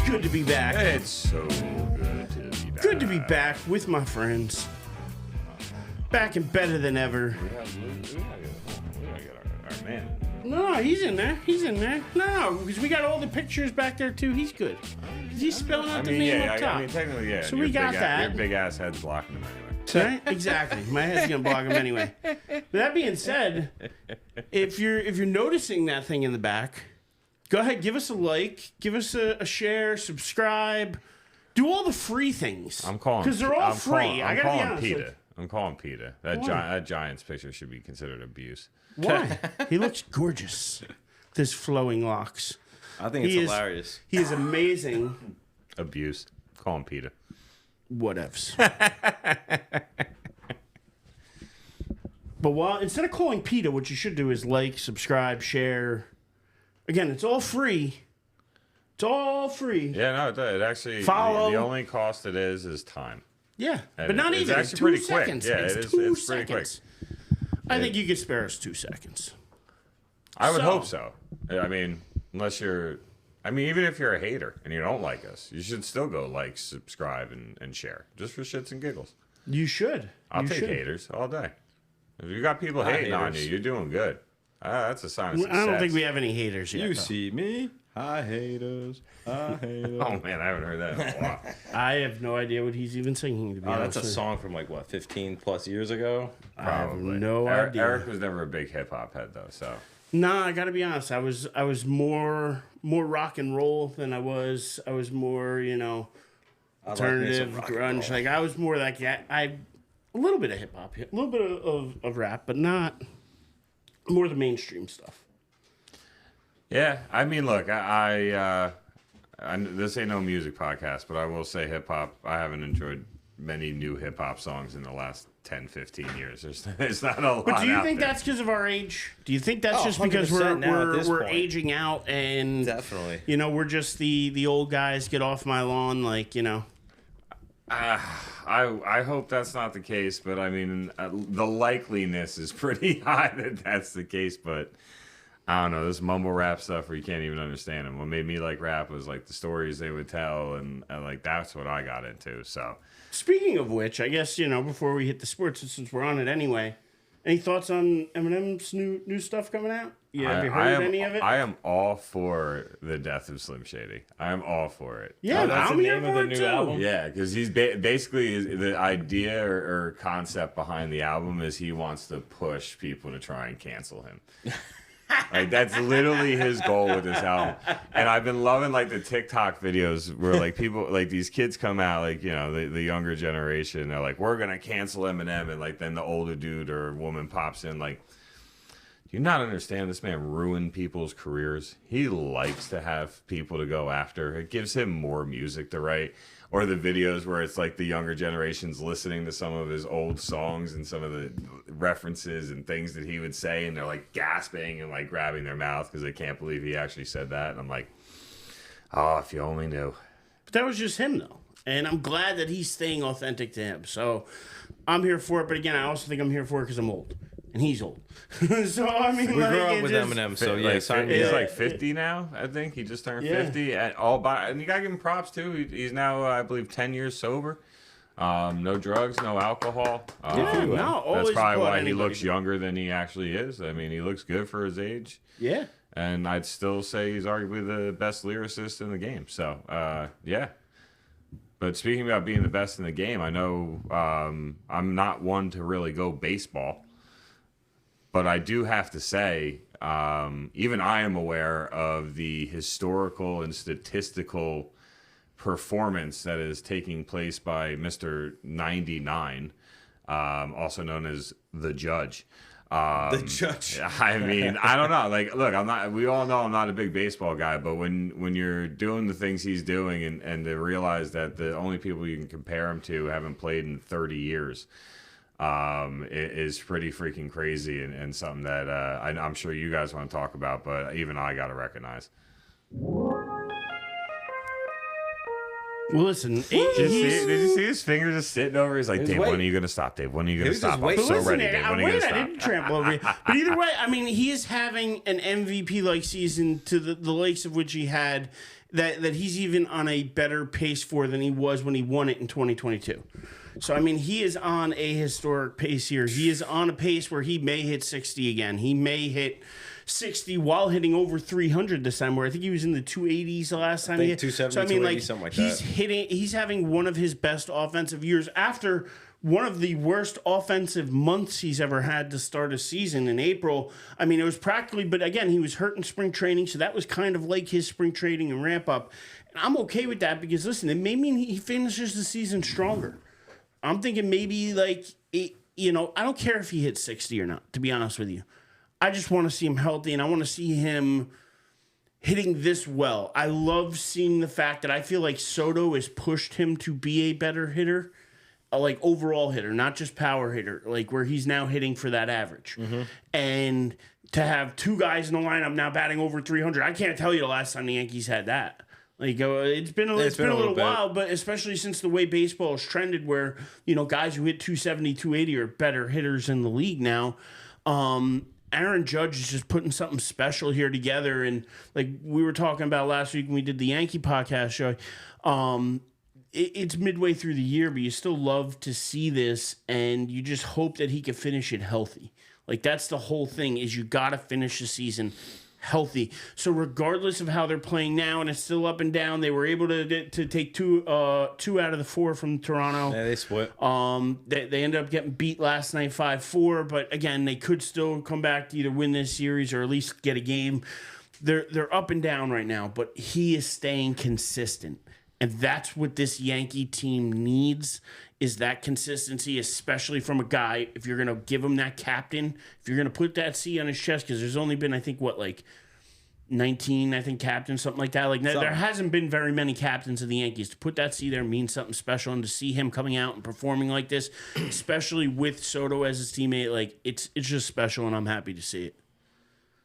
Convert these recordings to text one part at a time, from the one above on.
good to be back. It's so good to be back. Good to be back with my friends. Back and better than ever. We gotta get our man. No, he's in there. He's in there. No, because we got all the pictures back there too. He's good. He's spelling out the name up top. I mean, technically, yeah. So we got that. Your big ass head's blocking him anyway. Right? Exactly. My head's gonna block him anyway. But that being said, if you're noticing that thing in the back, go ahead, give us a like, give us a share, subscribe, do all the free things. I'm calling because they're all free. I'm I gotta be calling honest. PETA. I'm calling PETA. That Giants picture should be considered abuse. Why? He looks gorgeous. With his flowing locks. I think it's hilarious. He is amazing. Abuse. Call him PETA. Whatevs. But instead of calling PETA, what you should do is like, subscribe, share. Again, it's all free. It's all free. Yeah, no, it actually Follow. The only cost it is time. Yeah, And but not it's even. actually It's pretty 2 quick. seconds. Yeah, it's it's pretty quick. I think you could spare us 2 seconds. I would So- hope so. I mean, even if you're a hater and you don't like us, you should still go like, subscribe, and share. Just for shits and giggles. You should. I'll You take should. haters all day. If you got people hating on you, you're doing good. That's a sign of success. I don't think we have any haters yet. You though. see me? Hi, haters. Hi, haters. Oh, man, I haven't heard that in a while. I have no idea what he's even singing, to be honest. That's a with you. song from 15 plus years ago. I have Probably. no idea. Eric was never a big hip-hop head, though, so... Nah, I gotta be honest. I was more rock and roll than I was more, alternative, grunge. Like I was more like that. A little bit of hip hop, a little bit of rap, but not more the mainstream stuff. Yeah, I mean, look, I this ain't no music podcast, but I will say hip-hop, I haven't enjoyed many new hip-hop songs in the last 10, 15 years. There's not a lot. But do you out think there. that's because of our age? Do you think that's just because 100% now at this we're point. aging out and Definitely. we're just the old guys, get off my lawn, I hope that's not the case, but I mean, the likeliness is pretty high that that's the case, but I don't know, this mumble rap stuff where you can't even understand them. What made me like rap was like the stories they would tell, and like that's what I got into, so... Speaking of which, I guess, before we hit the sports, since we're on it anyway, any thoughts on Eminem's new stuff coming out? Have you heard any of it? I am all for the death of Slim Shady. I am all for it. Yeah, that's I'm the here name of for the it new too. album? Yeah, because he's basically the idea or concept behind the album is he wants to push people to try and cancel him. Like that's literally his goal with this album. And I've been loving like the TikTok videos where like people like these kids come out like the younger generation, they're like, we're gonna cancel Eminem, and like then the older dude or woman pops in like, do you not understand this man ruined people's careers? He likes to have people to go after. It gives him more music to write. Or the videos where it's like the younger generation's listening to some of his old songs and some of the references and things that he would say, and they're like gasping and like grabbing their mouth because they can't believe he actually said that. And I'm like, oh, if you only knew. But that was just him, though. And I'm glad that he's staying authentic to him. So I'm here for it. But again, I also think I'm here for it because I'm old. And he's old. So, I mean, We grew up with Eminem, so yeah, He's like 50 now, I think. He just turned 50. And you got to give him props, too. He's now, I believe, 10 years sober. No drugs, no alcohol. That's probably why he looks younger than he actually is. I mean, he looks good for his age. Yeah. And I'd still say he's arguably the best lyricist in the game. So, yeah. But speaking about being the best in the game, I know I'm not one to really go baseball. But I do have to say, even I am aware of the historical and statistical performance that is taking place by Mr. 99, also known as the Judge. The Judge. I mean, I don't know. Like, look, we all know I'm not a big baseball guy, but when you're doing the things he's doing and to realize that the only people you can compare him to haven't played in 30 years, it is pretty freaking crazy and something that I'm sure you guys want to talk about, but even I got to recognize. Well, listen, did you see his fingers just sitting over? He's like, Dave, when are you going to stop, Dave? When are you going to stop? I'm so ready, Dave. When are you going to stop? I didn't trample over you. But either way, I mean, he is having an MVP-like season to the likes of which he had that he's even on a better pace for than he was when he won it in 2022. So, I mean, he is on a historic pace here. He is on a pace where he may hit 60 again. He may hit 60 while hitting over 300 this time, where I think he was in the 280s the last time. I think 270, so, I mean, 280, something like that. He's having one of his best offensive years after one of the worst offensive months he's ever had to start a season in April. I mean, it was practically, but again, he was hurt in spring training, so that was kind of like his spring training and ramp up. And I'm okay with that because, listen, it may mean he finishes the season stronger. I'm thinking maybe I don't care if he hits 60 or not, to be honest with you. I just want to see him healthy, and I want to see him hitting this well. I love seeing the fact that I feel like Soto has pushed him to be a better hitter, like overall hitter, not just power hitter, like where he's now hitting for that average. Mm-hmm. And to have two guys in the lineup now batting over 300, I can't tell you the last time the Yankees had that. Like it's been a little while, but especially since the way baseball has trended, where guys who hit 270, 280 are better hitters in the league now. Aaron Judge is just putting something special here together, and like we were talking about last week when we did the Yankee podcast show. It's midway through the year, but you still love to see this, and you just hope that he can finish it healthy. Like that's the whole thing: is you got to finish the season healthy. So regardless of how they're playing now, and it's still up and down, they were able to take two out of the 4 from Toronto. Yeah, they split. They ended up getting beat last night 5-4, but again, they could still come back to either win this series or at least get a game. They're up and down right now, but he is staying consistent. And that's what this Yankee team needs, is that consistency, especially from a guy, if you're going to give him that captain, if you're going to put that C on his chest, because there's only been, I think, 19, captains, something like that. Like there hasn't been very many captains of the Yankees. To put that C there means something special, and to see him coming out and performing like this, especially with Soto as his teammate, like it's just special, and I'm happy to see it.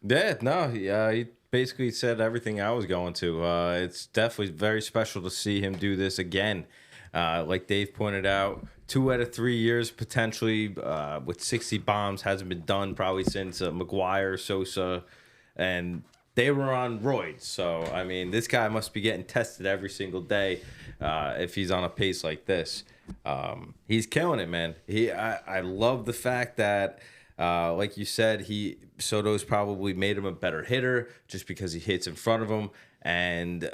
Yeah, he basically said everything I was going to. It's definitely very special to see him do this again. Like Dave pointed out, 2 out of 3 years potentially with 60 bombs. Hasn't been done probably since McGuire, Sosa, and they were on roids. So, I mean, this guy must be getting tested every single day if he's on a pace like this. He's killing it, man. I love the fact that, like you said, Soto's probably made him a better hitter just because he hits in front of him. And,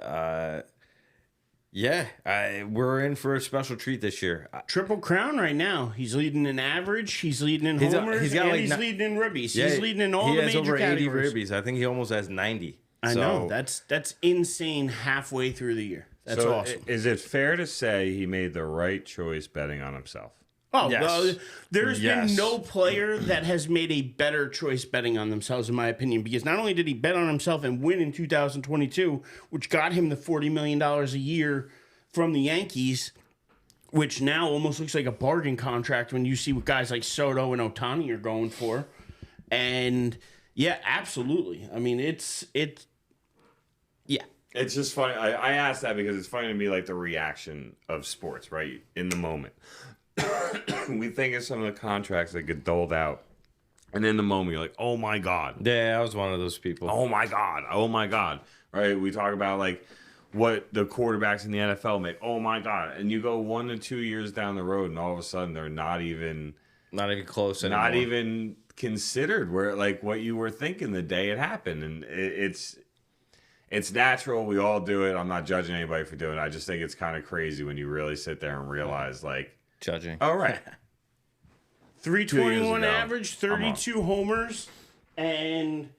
we're in for a special treat this year. Triple crown right now. He's leading in average. He's leading in homers. He's leading in ribbies. Yeah, he's leading in all the major categories. He has over 80 ribbies. I think he almost has 90. I know. That's insane halfway through the year. That's awesome. Is it fair to say he made the right choice betting on himself? Oh, yes. Well, there's been no player that has made a better choice betting on themselves, in my opinion, because not only did he bet on himself and win in 2022, which got him the $40 million a year from the Yankees, which now almost looks like a bargain contract when you see what guys like Soto and Ohtani are going for. And, yeah, absolutely. I mean, it's It's just funny. I asked that because it's funny to me, like the reaction of sports, right, in the moment. We think of some of the contracts that get doled out, and in the moment you're like, oh my god. Yeah, I was one of those people. Oh my god. Right? We talk about like what the quarterbacks in the NFL make. Oh my god. And you go 1 to 2 years down the road, and all of a sudden they're not even close anymore. Not even considered where like what you were thinking the day it happened. And it's natural. We all do it. I'm not judging anybody for doing it. I just think it's kind of crazy when you really sit there and realize like judging. All right. 321 average, 32 homers, and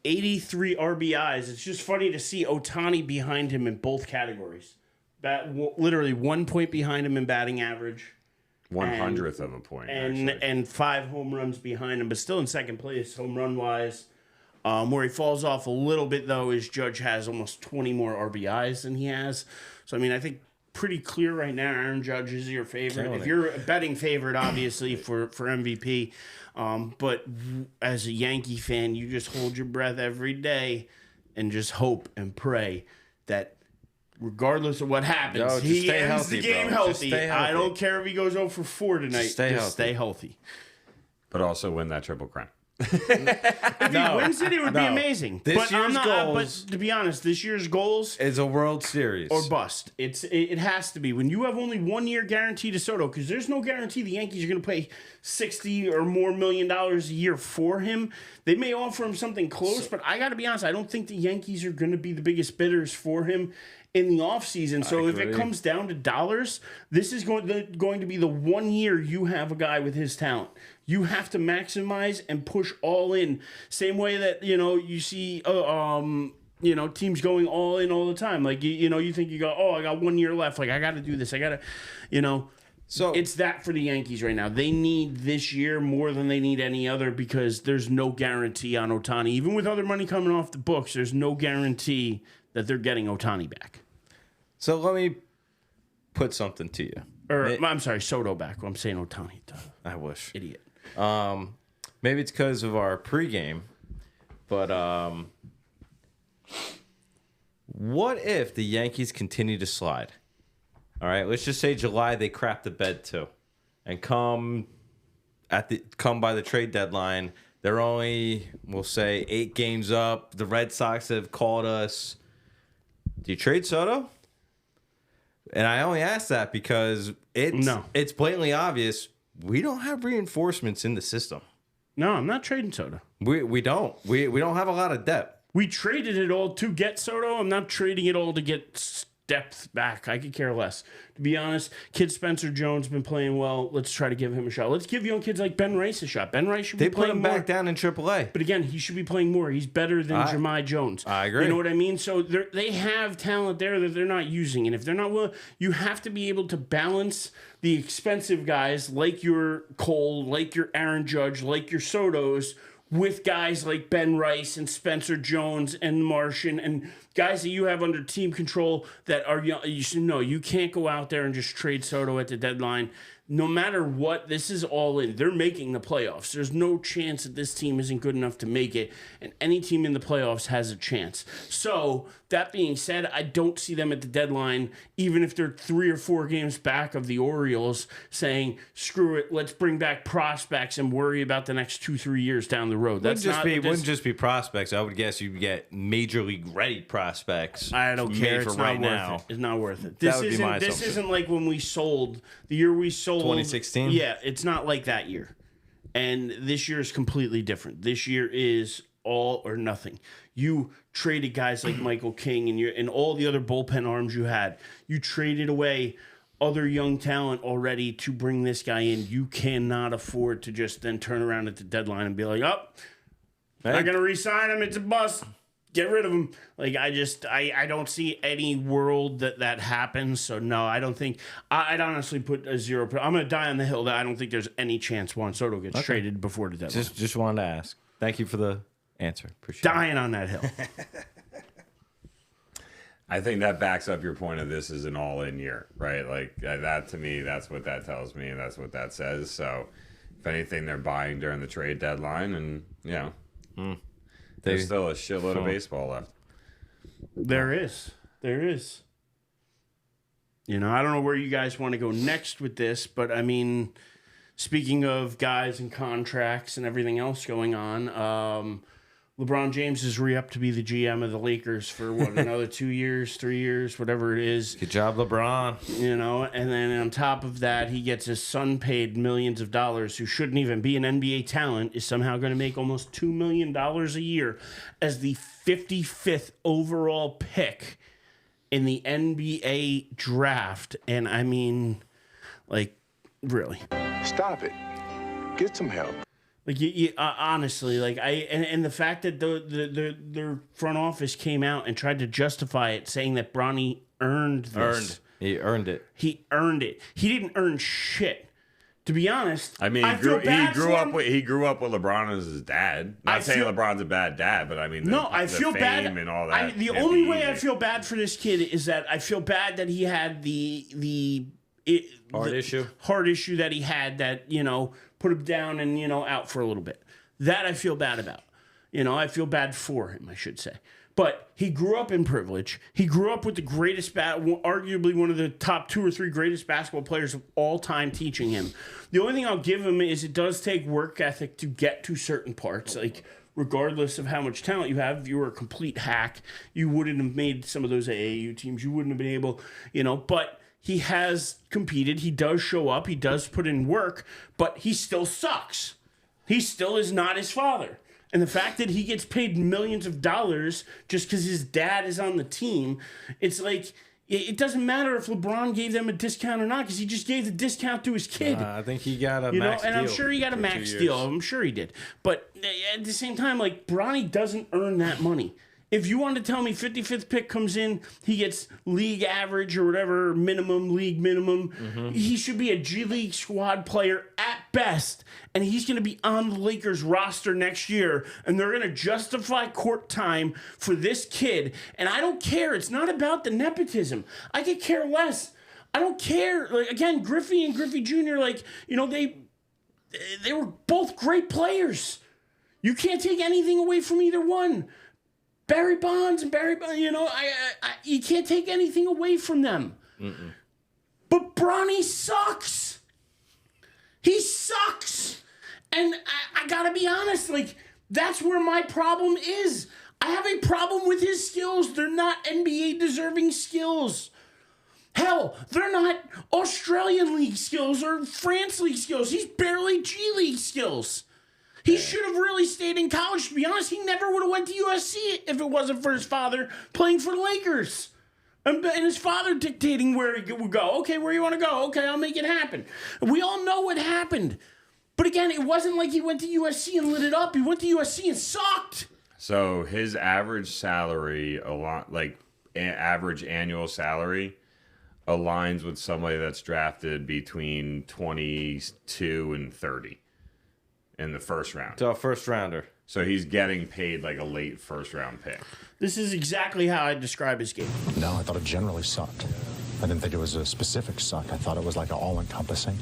83 RBIs. It's just funny to see Ohtani behind him in both categories. Literally 1 point behind him in batting average. 100th of a point, and 5 home runs behind him, but still in second place home run wise. Where he falls off a little bit though is Judge has almost 20 more RBIs than he has. So I mean, I think pretty clear right now Aaron Judge is your favorite. If you're a betting favorite, obviously for MVP, but as a Yankee fan, you just hold your breath every day and just hope and pray that regardless of what happens, Yo, he stay ends healthy, the game bro. healthy. Stay healthy. I don't care if he goes 0 for 4 tonight. Just stay healthy. But also win that Triple Crown. If he wins it, it would be amazing. This year's goals, but to be honest, this year's goals is a World Series or bust. It has to be. When you have only 1 year guarantee to Soto, because there's no guarantee the Yankees are going to pay $60 or more million a year for him. They may offer him something close, but I got to be honest, I don't think the Yankees are going to be the biggest bidders for him in the offseason. So if it comes down to dollars, this is going to be the 1 year you have a guy with his talent. You have to maximize and push all in. Same way that, you see teams going all in all the time. Like, you think you go, oh, I got 1 year left. Like, I got to do this. I got to, So it's that for the Yankees right now. They need this year more than they need any other because there's no guarantee on Ohtani. Even with other money coming off the books, there's no guarantee that they're getting Ohtani back. So let me put something to you. I'm sorry, Soto back. I'm saying Ohtani. I wish. Idiot. Maybe it's because of our pregame, but what if the Yankees continue to slide? All right, let's just say July they crap the bed too, and come by the trade deadline, they're only, we'll say, 8 games up. The Red Sox have called us. Do you trade Soto? And I only ask that because it's blatantly obvious we don't have reinforcements in the system. No, I'm not trading Soto. We don't. We don't have a lot of depth. We traded it all to get Soto. I'm not trading it all to get depth back. I could care less. To be honest, kid Spencer Jones been playing well. Let's try to give him a shot. Let's give young kids like Ben Rice a shot. Ben Rice should be playing more. They put him back down in AAA. But again, he should be playing more. He's better than Jahmai Jones. I agree. You know what I mean? So they have talent there that they're not using. And if they're not willing, you have to be able to balance the expensive guys like your Cole, like your Aaron Judge, like your Sotos, with guys like Ben Rice and Spencer Jones and Martian and guys that you have under team control that are young. You should know you can't go out there and just trade Soto at the deadline. No matter what, this is all in. They're making the playoffs. There's no chance that this team isn't good enough to make it, and any team in the playoffs has a chance. So, that being said, I don't see them at the deadline, even if they're 3 or 4 games back of the Orioles, saying, screw it, let's bring back prospects and worry about the next 2-3 years down the road. Wouldn't just be prospects. I would guess you'd get major league ready prospects. I don't care. It's not worth it. It's not worth it. This isn't like when we sold, the year we sold 2016? Yeah, it's not like that year. And this year is completely different. This year is all or nothing. You traded guys like Michael King and all the other bullpen arms you had. You traded away other young talent already to bring this guy in. You cannot afford to just then turn around at the deadline and be like, not going to re-sign him. It's a bust. Get rid of him. Like, I don't see any world that happens. So, no, I don't think... I'd honestly put a 0... I'm going to die on the hill that I don't think there's any chance Juan Soto gets traded before the deadline. Just wanted to ask. Thank you for the answer. Appreciate Dying on that hill. I think that backs up your point of this is an all-in year, right? Like, that to me, that's what that tells me, and that's what that says. So, if anything, they're buying during the trade deadline, and, there's still a shitload of baseball left. There is. I don't know where you guys want to go next with this, but I mean, speaking of guys and contracts and everything else going on, LeBron James is re-up to be the GM of the Lakers for another 2 years, 3 years, whatever it is. Good job, LeBron. And then on top of that, he gets his son paid millions of dollars, who shouldn't even be an NBA talent, is somehow going to make almost $2 million a year as the 55th overall pick in the NBA draft. And I mean, like, really. Stop it. Get some help. Like, honestly, like, and the fact that their front office came out and tried to justify it, saying that Bronny earned this. He earned it. He earned it. He didn't earn shit. To be honest, I mean, he grew up with LeBron as his dad. Not saying LeBron's a bad dad, but I mean, I feel bad. And all that. The only way I feel bad for this kid is that I feel bad that he had the heart issue that he had that, put him down and, out for a little bit. That I feel bad about. I feel bad for him, I should say. But he grew up in privilege. He grew up with the greatest, arguably one of the top 2 or 3 greatest basketball players of all time teaching him. The only thing I'll give him is it does take work ethic to get to certain parts. Like, regardless of how much talent you have, if you were a complete hack, you wouldn't have made some of those AAU teams. You wouldn't have been able, but he has competed. He does show up. He does put in work, but he still sucks. He still is not his father. And the fact that he gets paid millions of dollars just because his dad is on the team, it's like, it doesn't matter if LeBron gave them a discount or not because he just gave the discount to his kid. I think he got a max deal. And I'm sure he got a max deal. I'm sure he did. But at the same time, like, Bronny doesn't earn that money. If you want to tell me 55th pick comes in, he gets league average or whatever, league minimum, he should be a G League squad player at best, and he's going to be on the Lakers roster next year, and they're going to justify court time for this kid. And I don't care. It's not about the nepotism. I could care less. I don't care. Like, again, Griffey and Griffey Jr., like, they were both great players. You can't take anything away from either one. Barry Bonds, you can't take anything away from them. But Bronny sucks. He sucks. And I gotta be honest, like, that's where my problem is. I have a problem with his skills. They're not NBA deserving skills. Hell, they're not Australian League skills or France League skills. He's barely G League skills. He should have really stayed in college, to be honest. He never would have went to USC if it wasn't for his father playing for the Lakers. And his father dictating where he would go. Okay, where you want to go? Okay, I'll make it happen. We all know what happened. But again, it wasn't like he went to USC and lit it up. He went to USC and sucked. So his average salary, average annual salary, aligns with somebody that's drafted between 22 and 30. In the first round. So a first rounder. So he's getting paid like a late first round pick. This is exactly how I describe his game. No, I thought it generally sucked. I didn't think it was a specific suck. I thought it was like an all-encompassing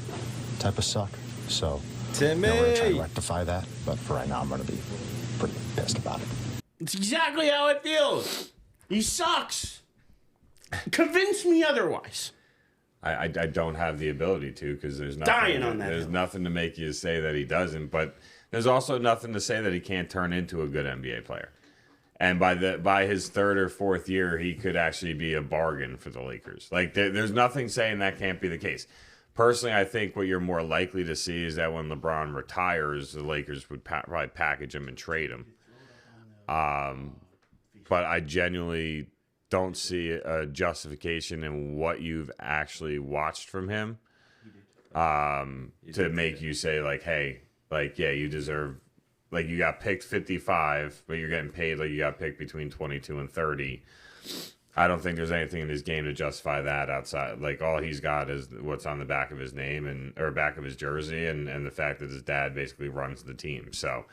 type of suck. So Timmy, we're going to try to rectify that. But for right now, I'm going to be pretty pissed about it. It's exactly how it feels. He sucks. Convince me otherwise. I don't have the ability to because there's nothing to make you say that he doesn't, but there's also nothing to say that he can't turn into a good NBA player. And by his 3rd or 4th year, he could actually be a bargain for the Lakers. Like there's nothing saying that can't be the case. Personally, I think what you're more likely to see is that when LeBron retires, the Lakers would probably package him and trade him. But I genuinely don't see a justification in what you've actually watched from him to make you say, like, hey, like, yeah, you deserve, like, you got picked 55, but you're getting paid like you got picked between 22 and 30. I don't think there's anything in his game to justify that outside. Like, all he's got is what's on the back of his name or back of his jersey and the fact that his dad basically runs the team. So,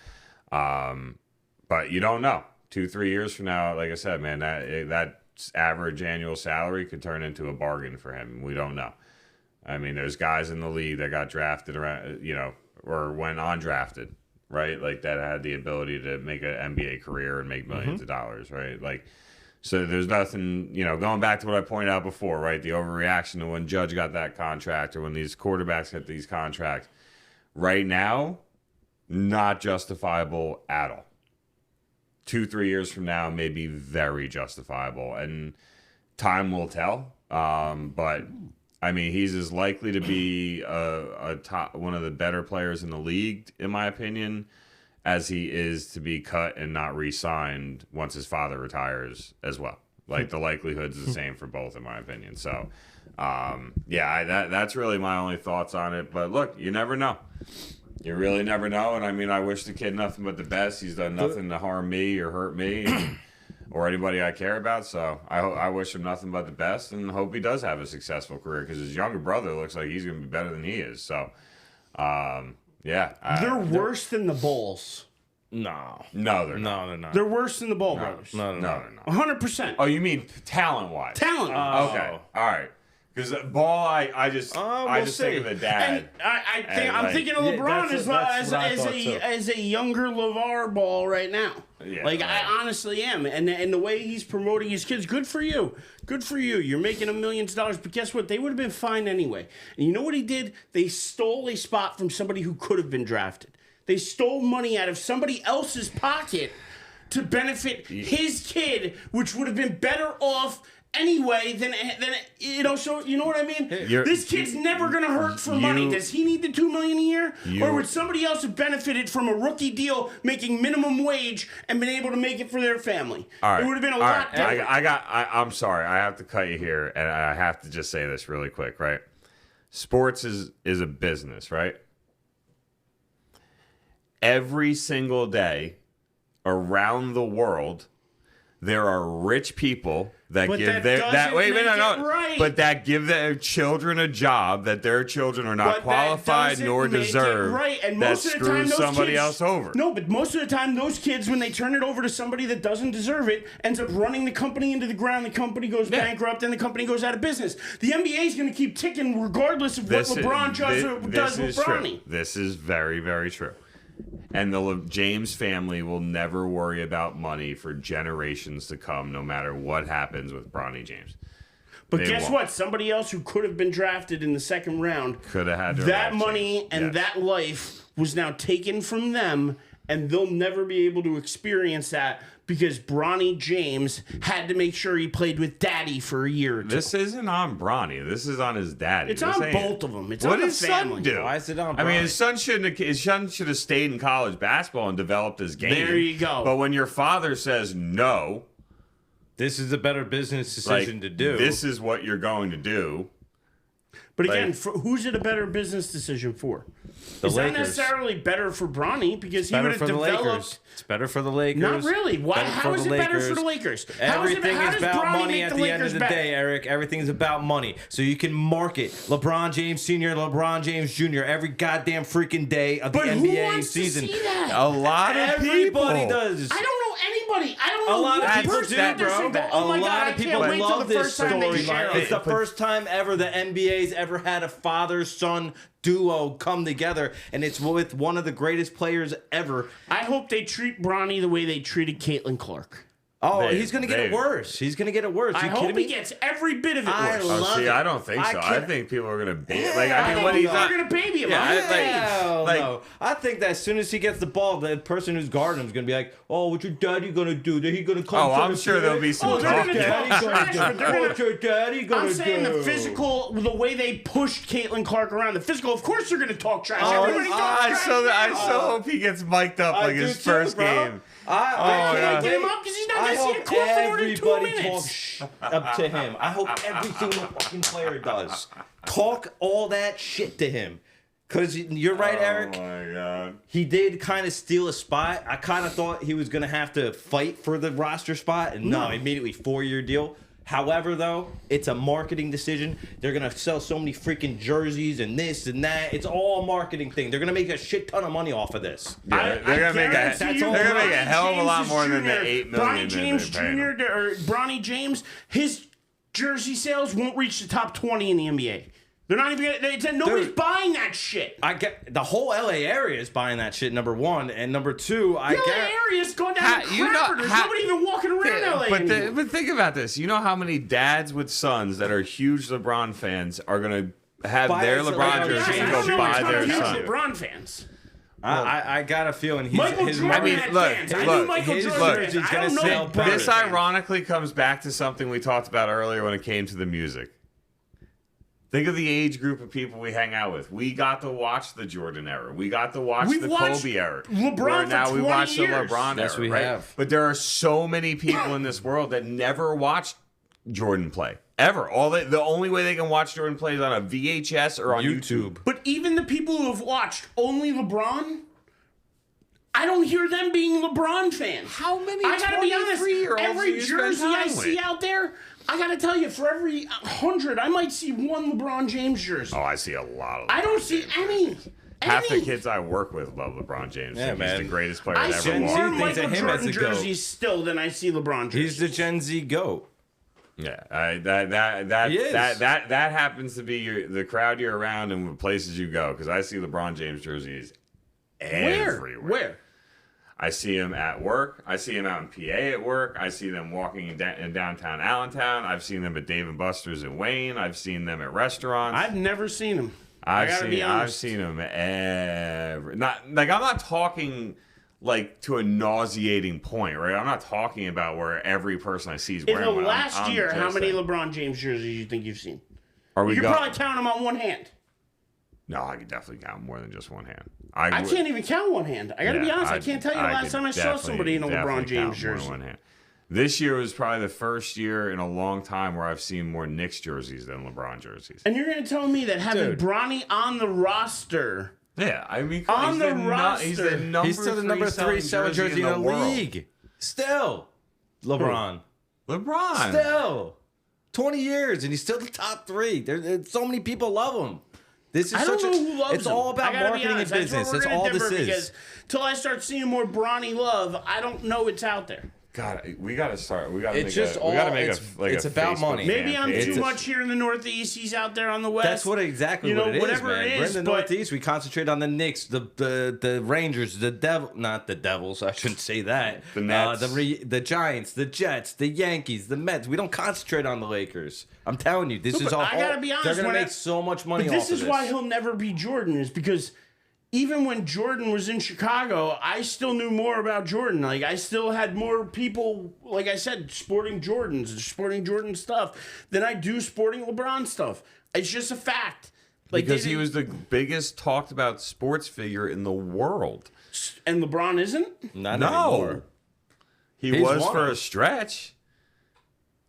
but you don't know. 2-3 years from now, like I said, man, that average annual salary could turn into a bargain for him. We don't know. I mean, there's guys in the league that got drafted around, or went undrafted, right? Like that had the ability to make an NBA career and make millions of dollars, right? Like, so there's nothing, going back to what I pointed out before, right? The overreaction to when Judge got that contract or when these quarterbacks get these contracts. Right now, not justifiable at all. 2-3 years from now may be very justifiable, and time will tell. But I mean, he's as likely to be a top, one of the better players in the league, in my opinion, as he is to be cut and not re-signed once his father retires as well. Like the likelihood's the same for both, in my opinion. So, that's really my only thoughts on it. But look, you never know. You really never know, and I mean, I wish the kid nothing but the best. He's done nothing to harm me or hurt me or anybody I care about, so I wish him nothing but the best and hope he does have a successful career because his younger brother looks like he's going to be better than he is. So, they're worse than the Bulls. No, they're not. They're not. They're worse than the Ball brothers. No, they're not. 100%. Oh, you mean talent-wise? Talent. Okay, all right. Because ball, I just think of the dad. And I'm thinking of LeBron as a younger LeVar Ball right now. Yeah, I honestly am, and the way he's promoting his kids, good for you. You're making $1 million, but guess what? They would have been fine anyway. And you know what he did? They stole a spot from somebody who could have been drafted. They stole money out of somebody else's pocket to benefit his kid, which would have been better off anyway than so you know what I mean? This kid's never gonna hurt for money. Does he need the $2 million a year? Or would somebody else have benefited from a rookie deal making minimum wage and been able to make it for their family? All right. It would have been a lot different. I'm sorry, I have to cut you here, and I have to just say this really quick, right? Sports is a business, right? Every single day around the world, there are rich people that give their children a job that their children are not qualified nor deserve. Right, and that most of the time, somebody else over. No, but most of the time, those kids, when they turn it over to somebody that doesn't deserve it, ends up running the company into the ground. The company goes bankrupt, and the company goes out of business. The NBA is going to keep ticking regardless of what LeBron does with Bronny. This is very, very true. And the James family will never worry about money for generations to come, no matter what happens with Bronny James. But guess what? Somebody else who could have been drafted in the second round could have had that money and that life was now taken from them, and they'll never be able to experience that because Bronny James had to make sure he played with Daddy for a year or two. This isn't on Bronny. This is on his daddy. It's on both of them. It's on the family. Son do? Why is it on Bronny? I mean, his son should have stayed in college basketball and developed his game. There you go. But when your father says no, this is a better business decision to do. This is what you're going to do. But again, who's it a better business decision for? It's not necessarily better for Bronny because he would have developed. It's better for the Lakers. Not really. Why? How is it better for the Lakers? Everything is about money at the end of the day, Eric. Everything is about money. So you can market LeBron James Sr., LeBron James Jr. every goddamn freaking day of the NBA season. To see that? A lot of Everybody people does. I don't know anybody. I don't know a lot of people do, bro. Oh my a God, lot of people love this storyline. It's the first time ever the NBA's ever had a father-son duo come together, and it's with one of the greatest players ever. I hope they treat Bronny the way they treated Caitlin Clark. Oh, he's going to get it worse. He's going to get it worse. I hope he gets every bit of it worse. I don't think so. I think people are going to baby. I think people are going to baby him. No. I think that as soon as he gets the ball, the person who's guarding him is going to be like, "Oh, what's your daddy going to do? He going to come?" Oh, I'm sure there'll be some talk. What's your daddy going to do? I'm saying the physical, the way they pushed Caitlin Clark around, the physical. Of course, they're going to talk trash. Everybody talks trash. I so hope he gets mic'd up like his first game. I can't get him up because he's not going to see the court for more than 2 minutes. Talk up to him. I hope every single fucking player does. Talk all that shit to him. Because you're right, Eric. Oh, my God. He did kind of steal a spot. I kind of thought he was going to have to fight for the roster spot. And no, immediately 4-year deal. However, though, it's a marketing decision. They're going to sell so many freaking jerseys and this and that. It's all a marketing thing. They're going to make a shit ton of money off of this. Yeah, they're going to make a hell of a lot more than the $8 million. Bronny James Jr. or Bronny James, his jersey sales won't reach the top 20 in the NBA. They're not even. Nobody's buying that shit. I get the whole LA area is buying that shit. Number one, and number two, the LA area is going down the crapper. There's nobody even walking around LA anymore. But think about this. You know how many dads with sons that are huge LeBron fans are going to have their LeBron jersey and go buy their son? LeBron fans. I got a feeling his This ironically comes back to something we talked about earlier when it came to the music. Think of the age group of people we hang out with. We got to watch the Jordan era. We got to watch the Kobe era. LeBron now for 20 we watch years. the LeBron yes, era. We right? have. But there are so many people in this world that never watched Jordan play. Ever. The only way they can watch Jordan play is on a VHS or on YouTube. But even the people who have watched only LeBron, I don't hear them being LeBron fans. How many I gotta be honest, every jersey I see with? out there, I gotta tell you, for every 100, I might see one LeBron James jersey. Oh, I see a lot of LeBron I don't see any. Half the kids I work with love LeBron James. Yeah, He's the greatest player I ever see walked. more Michael Jordan jerseys still than I see LeBron jerseys. He's the Gen Z GOAT. Yeah, that happens to be the crowd you're around and the places you go. Because I see LeBron James jerseys everywhere. Where? I see him at work. I see him out in PA at work. I see them walking in downtown Allentown. I've seen them at Dave & Buster's in Wayne. I've seen them at restaurants. I've never seen him. I've seen them I'm not talking like to a nauseating point, right? I'm not talking about where every person I see is wearing one. In the last year, how many saying. LeBron James jerseys do you think you've seen? You could probably count them on one hand. No, I could definitely count more than just one hand. I can't even count one hand. I gotta be honest. I can't tell you the last time I saw somebody in a LeBron James jersey. One hand. This year was probably the first year in a long time where I've seen more Knicks jerseys than LeBron jerseys. And you're gonna tell me that having Bronny on the roster? Yeah, I mean, on the roster, he's still the number 3 selling jersey in the league. Still, LeBron. Still, 20 years and he's still the top 3. There's so many people love him. This is I don't know who loves It's him. all about marketing and business. That's all this is. Because till I start seeing more Bronny love, I don't know it's out there. God, we got to start. We got to It's make just a, we gotta make it's a, like it's a about Facebook money. Maybe I'm page. too much here in the Northeast. He's out there on the West. That's what what it is, whatever man. it is, We're in the but- Northeast. We concentrate on the Knicks, the Rangers, not the Devils. I shouldn't say that. The Nets. The Giants, the Jets, the Yankees, the Mets. We don't concentrate on the Lakers. I'm telling you, this is all. I gotta be honest. They're gonna when make so much money. But this off of is why he'll never be Jordan. Is because even when Jordan was in Chicago, I still knew more about Jordan. Like, I still had more people, like I said, sporting Jordan stuff than I do sporting LeBron stuff. It's just a fact. Like, Because he was the biggest talked about sports figure in the world. And LeBron isn't? Not anymore. He's was for one. a stretch.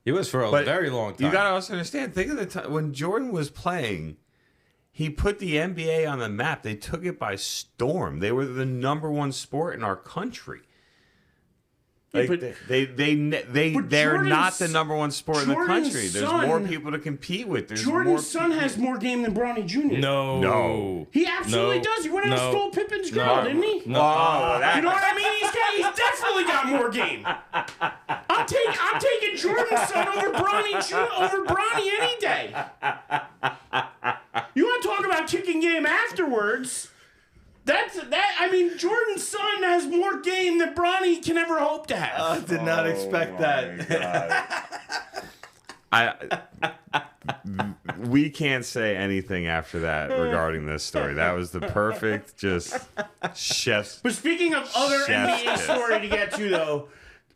He was for a very long time. You got to also understand, think of the time when Jordan was playing, he put the NBA on the map. They took it by storm. They were the number 1 sport in our country. Like, but they're not the number 1 sport in the Jordan's country. There's son- more people to compete with. There's Jordan's more son has more game than Bronny Jr. No. He absolutely No. does. He went out and No. stole Pippen's girl, didn't he? No. You know what I mean? He's definitely got more game. I'm taking Jordan's son over Bronny any day. You want to talk about kicking game afterwards? I mean, Jordan's son has more game than Bronny can ever hope to have. I did not expect We can't say anything after that regarding this story. That was the perfect chef's. But speaking of other Chef's NBA kiss. story to get to, though,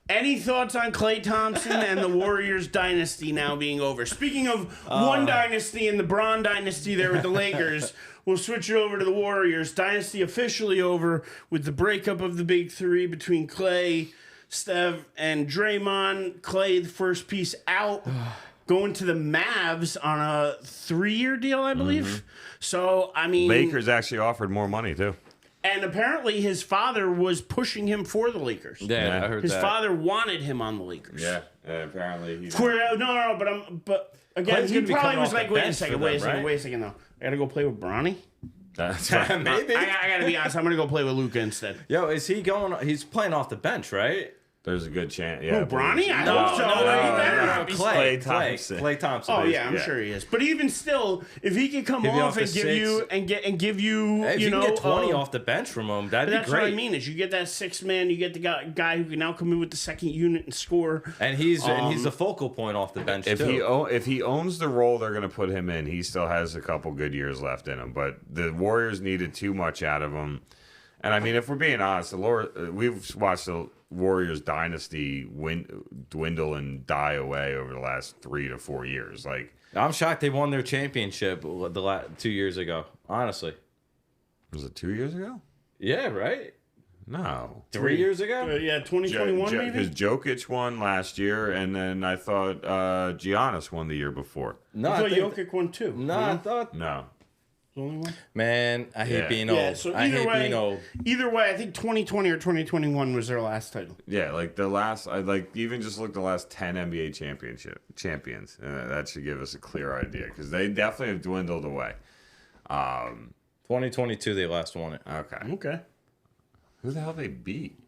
any thoughts on Klay Thompson and the Warriors dynasty now being over? Speaking of one dynasty and the Bron dynasty there with the Lakers, we'll switch it over to the Warriors. Dynasty officially over with the breakup of the big 3 between Klay, Steph, and Draymond. Klay, the first piece out, going to the Mavs on a 3-year deal, I believe. So, I mean... Lakers actually offered more money, too. And apparently his father was pushing him for the Lakers. Yeah, I heard His that. father wanted him on the Lakers. Yeah, apparently he's. But again, Clay's he gonna be probably coming was off like, the wait a bench second, for wait a them, second, right? wait a second, though. I gotta go play with Bronny? That's right. Maybe. I gotta be honest, I'm gonna go play with Luka instead. Yo, is he going? He's playing off the bench, right? There's a good chance. Yeah, Bronny? I No, hope so. no, He no, better no, not be. Klay Thompson. Klay Thompson. Oh yeah, I'm sure he is. But even still, if he could come He'll be off off and the give 6. you give you, Hey, if you know, can get 20 off the bench from him, that'd be that's great. what I mean. Is you get that 6 man, you get the guy who can now come in with the second unit and score. And he's the focal point off the bench If too. if he owns the role they're going to put him in, he still has a couple good years left in him. But the Warriors needed too much out of him. And I mean, if we're being honest, we've watched the Warriors dynasty dwindle and die away over the last 3 to 4 years. Like, I'm shocked they won their championship 2 years ago. Honestly, was it 2 years ago? yeah, right. No, 3 years ago. Yeah, 2021 maybe. Because Jokic won last year, and then I thought Giannis won the year before. No, I I thought think, Jokic won too. no, I thought. No, Man, I hate Yeah. being old. Yeah, so I hate being old. either way, I think 2020 or 2021 was their last title. yeah, like the last, I like even just look at the last 10 NBA champions. That should give us a clear idea because they definitely have dwindled away. 2022, they last won it. Okay, Okay. who the hell they beat?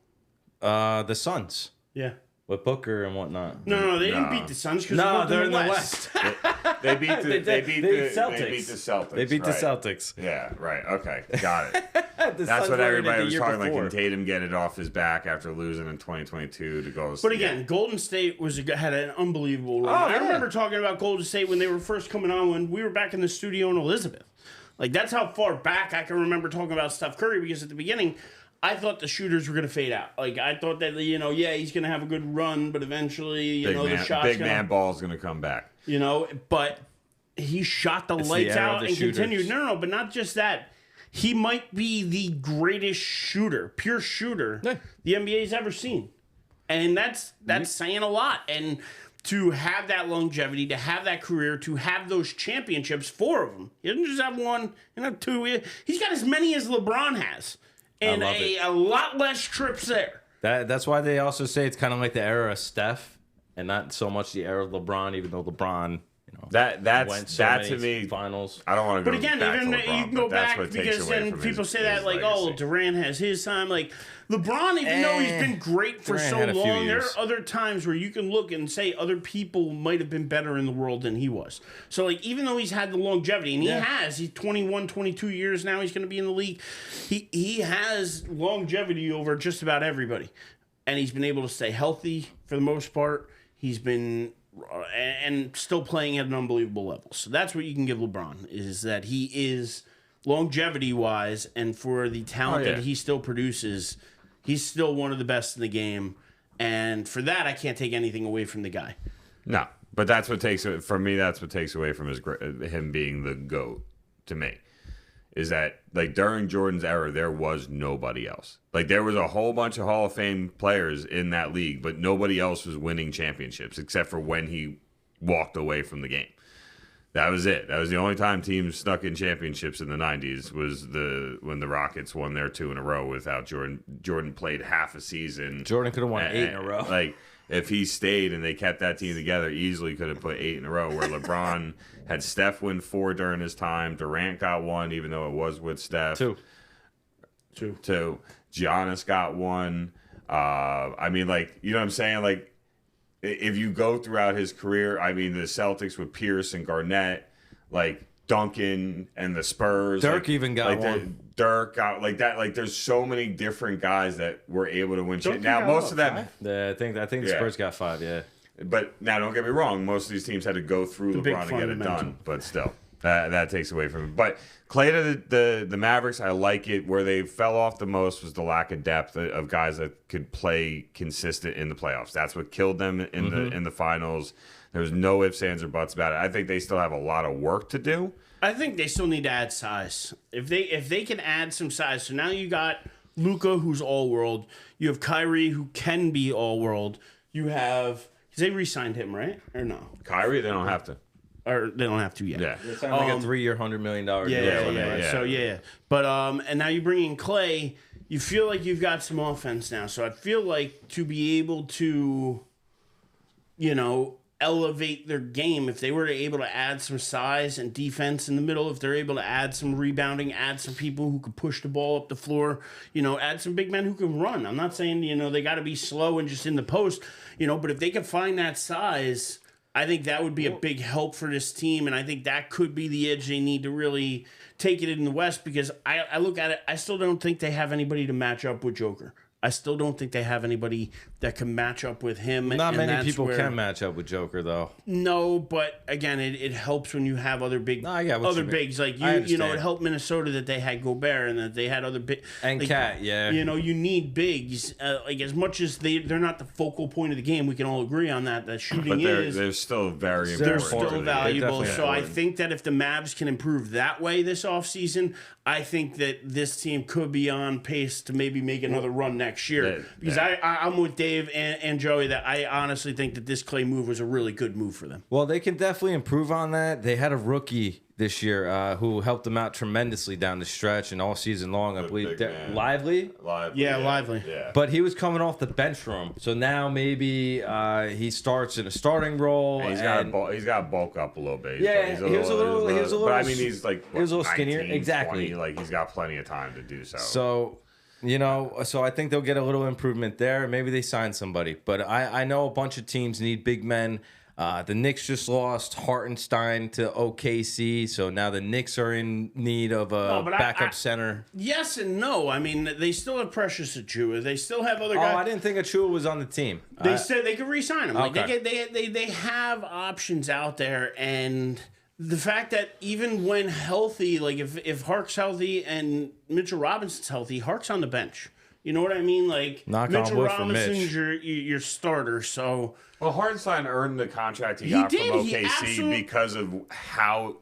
The Suns. Yeah. with Booker and whatnot. No, they didn't beat the Suns because they're in the West. They beat the Celtics. They beat the Celtics. They beat the right. Celtics. Yeah, right. Okay, got it. The That's Suns what were in it everybody the was year talking about. before. Can Tatum get it off his back after losing in 2022 to go? But again, Golden State had an unbelievable run. I remember talking about Golden State when they were first coming on when we were back in the studio in Elizabeth. Like, that's how far back I can remember talking about Steph Curry, because at the beginning, I thought the shooters were going to fade out. Like, I thought that, he's going to have a good run, but eventually, the shot's big man ball's going to come back. But he shot the lights out and continued. No, but not just that. He might be the greatest pure shooter the NBA's ever seen. And that's saying a lot. And to have that longevity, to have that career, to have those championships, 4 of them. He doesn't just have 1, 2. He's got as many as LeBron has. And a lot less trips there. That's why they also say it's kind of like the era of Steph and not so much the era of LeBron, even though LeBron, that's to me finals. I don't want to go. But again, back even to LeBron, you can go back because then people say that legacy. Durant has his time. Like LeBron, even though he's been great for so long, there are other times where you can look and say other people might have been better in the world than he was. So even though he's had the longevity, and he's 21, 22 years now, he's going to be in the league. He has longevity over just about everybody, and he's been able to stay healthy for the most part. He's been and still playing at an unbelievable level. So that's what you can give LeBron, is that he is longevity-wise, and for the talent that he still produces, he's still one of the best in the game. And for that, I can't take anything away from the guy. No, but that's what takes it from me. That's what takes away from him being the GOAT to me. Is that during Jordan's era, there was nobody else. There was a whole bunch of Hall of Fame players in that league, but nobody else was winning championships except for when he walked away from the game. That was it. That was the only time teams snuck in championships in the 90s was when the Rockets won their 2 in a row without Jordan. Jordan played half a season. Jordan could have won 8 in a row. If he stayed and they kept that team together, easily could have put 8 in a row. Where LeBron had Steph win 4 during his time. Durant got 1, even though it was with Steph. 2. Giannis got 1. I mean, you know what I'm saying? If you go throughout his career, I mean, the Celtics with Pierce and Garnett, Duncan and the Spurs. Dirk even got 1. Dirk got that. There's so many different guys that were able to win. Now, most of them. Yeah, I think the Spurs got 5, yeah. But now, don't get me wrong. Most of these teams had to go through LeBron to get it done. But still, that takes away from it. But Klay to the Mavericks, I like it. Where they fell off the most was the lack of depth of guys that could play consistent in the playoffs. That's what killed them in the finals. There was no ifs, ands, or buts about it. I think they still have a lot of work to do. I think they still need to add size. If they can add some size, so now you got Luka, who's all world. You have Kyrie, who can be all world. You have, because they re-signed him, right? Or no? Kyrie, they don't have to. Or they don't have to yet. Yeah. It sounds like a 3-year, $100 million deal. Yeah. So but and now you bring in Klay. You feel like you've got some offense now. So I feel like to be able to, elevate their game, if they were able to add some size and defense in the middle, if they're able to add some rebounding, add some people who can push the ball up the floor, add some big men who can run. I'm not saying, they got to be slow and just in the post, but if they can find that size, I think that would be a big help for this team, and I think that could be the edge they need to really take it in the West, because I look at it, I still don't think they have anybody to match up with Joker. I still don't think they have anybody that can match up with him. Not many people can match up with Joker, though. No, but again, it helps when you have other bigs. Like it helped Minnesota that they had Gobert and that they had other big and Cat. Yeah, you need bigs. As much as they're not the focal point of the game, we can all agree on that. That shooting they're still very important. They're still valuable. So I think that if the Mavs can improve that way this offseason, I think that this team could be on pace to maybe make another run next year. Because I'm with Dave and Joey that I honestly think that this Klay move was a really good move for them. Well, they can definitely improve on that. They had a rookie this year who helped them out tremendously down the stretch and all season long. I believe Lively. Lively. Yeah. But he was coming off the bench from him, so now maybe he starts in a starting role. And he's got to bulk up a little bit. He was a little. But I mean, he's he was a little skinnier. 19, Exactly. 20, he's got plenty of time to do so. So You know, so I think they'll get a little improvement there. Maybe they sign somebody. But I know a bunch of teams need big men. The Knicks just lost Hartenstein to OKC, so now the Knicks are in need of a backup center. Yes and no. I mean, they still have Precious Achua. They still have other guys. Oh, I didn't think Achua was on the team. They said they could re-sign him. Like Okay. they have options out there, and the fact that even when healthy, like if Hark's healthy and Mitchell Robinson's healthy, Hark's on the bench. You know what I mean? Like Knock on Mitchell wood for Robinson's Mitch. your starter, so. Well, Hartenstein earned the contract he got did. from He OKC absolutely- because of how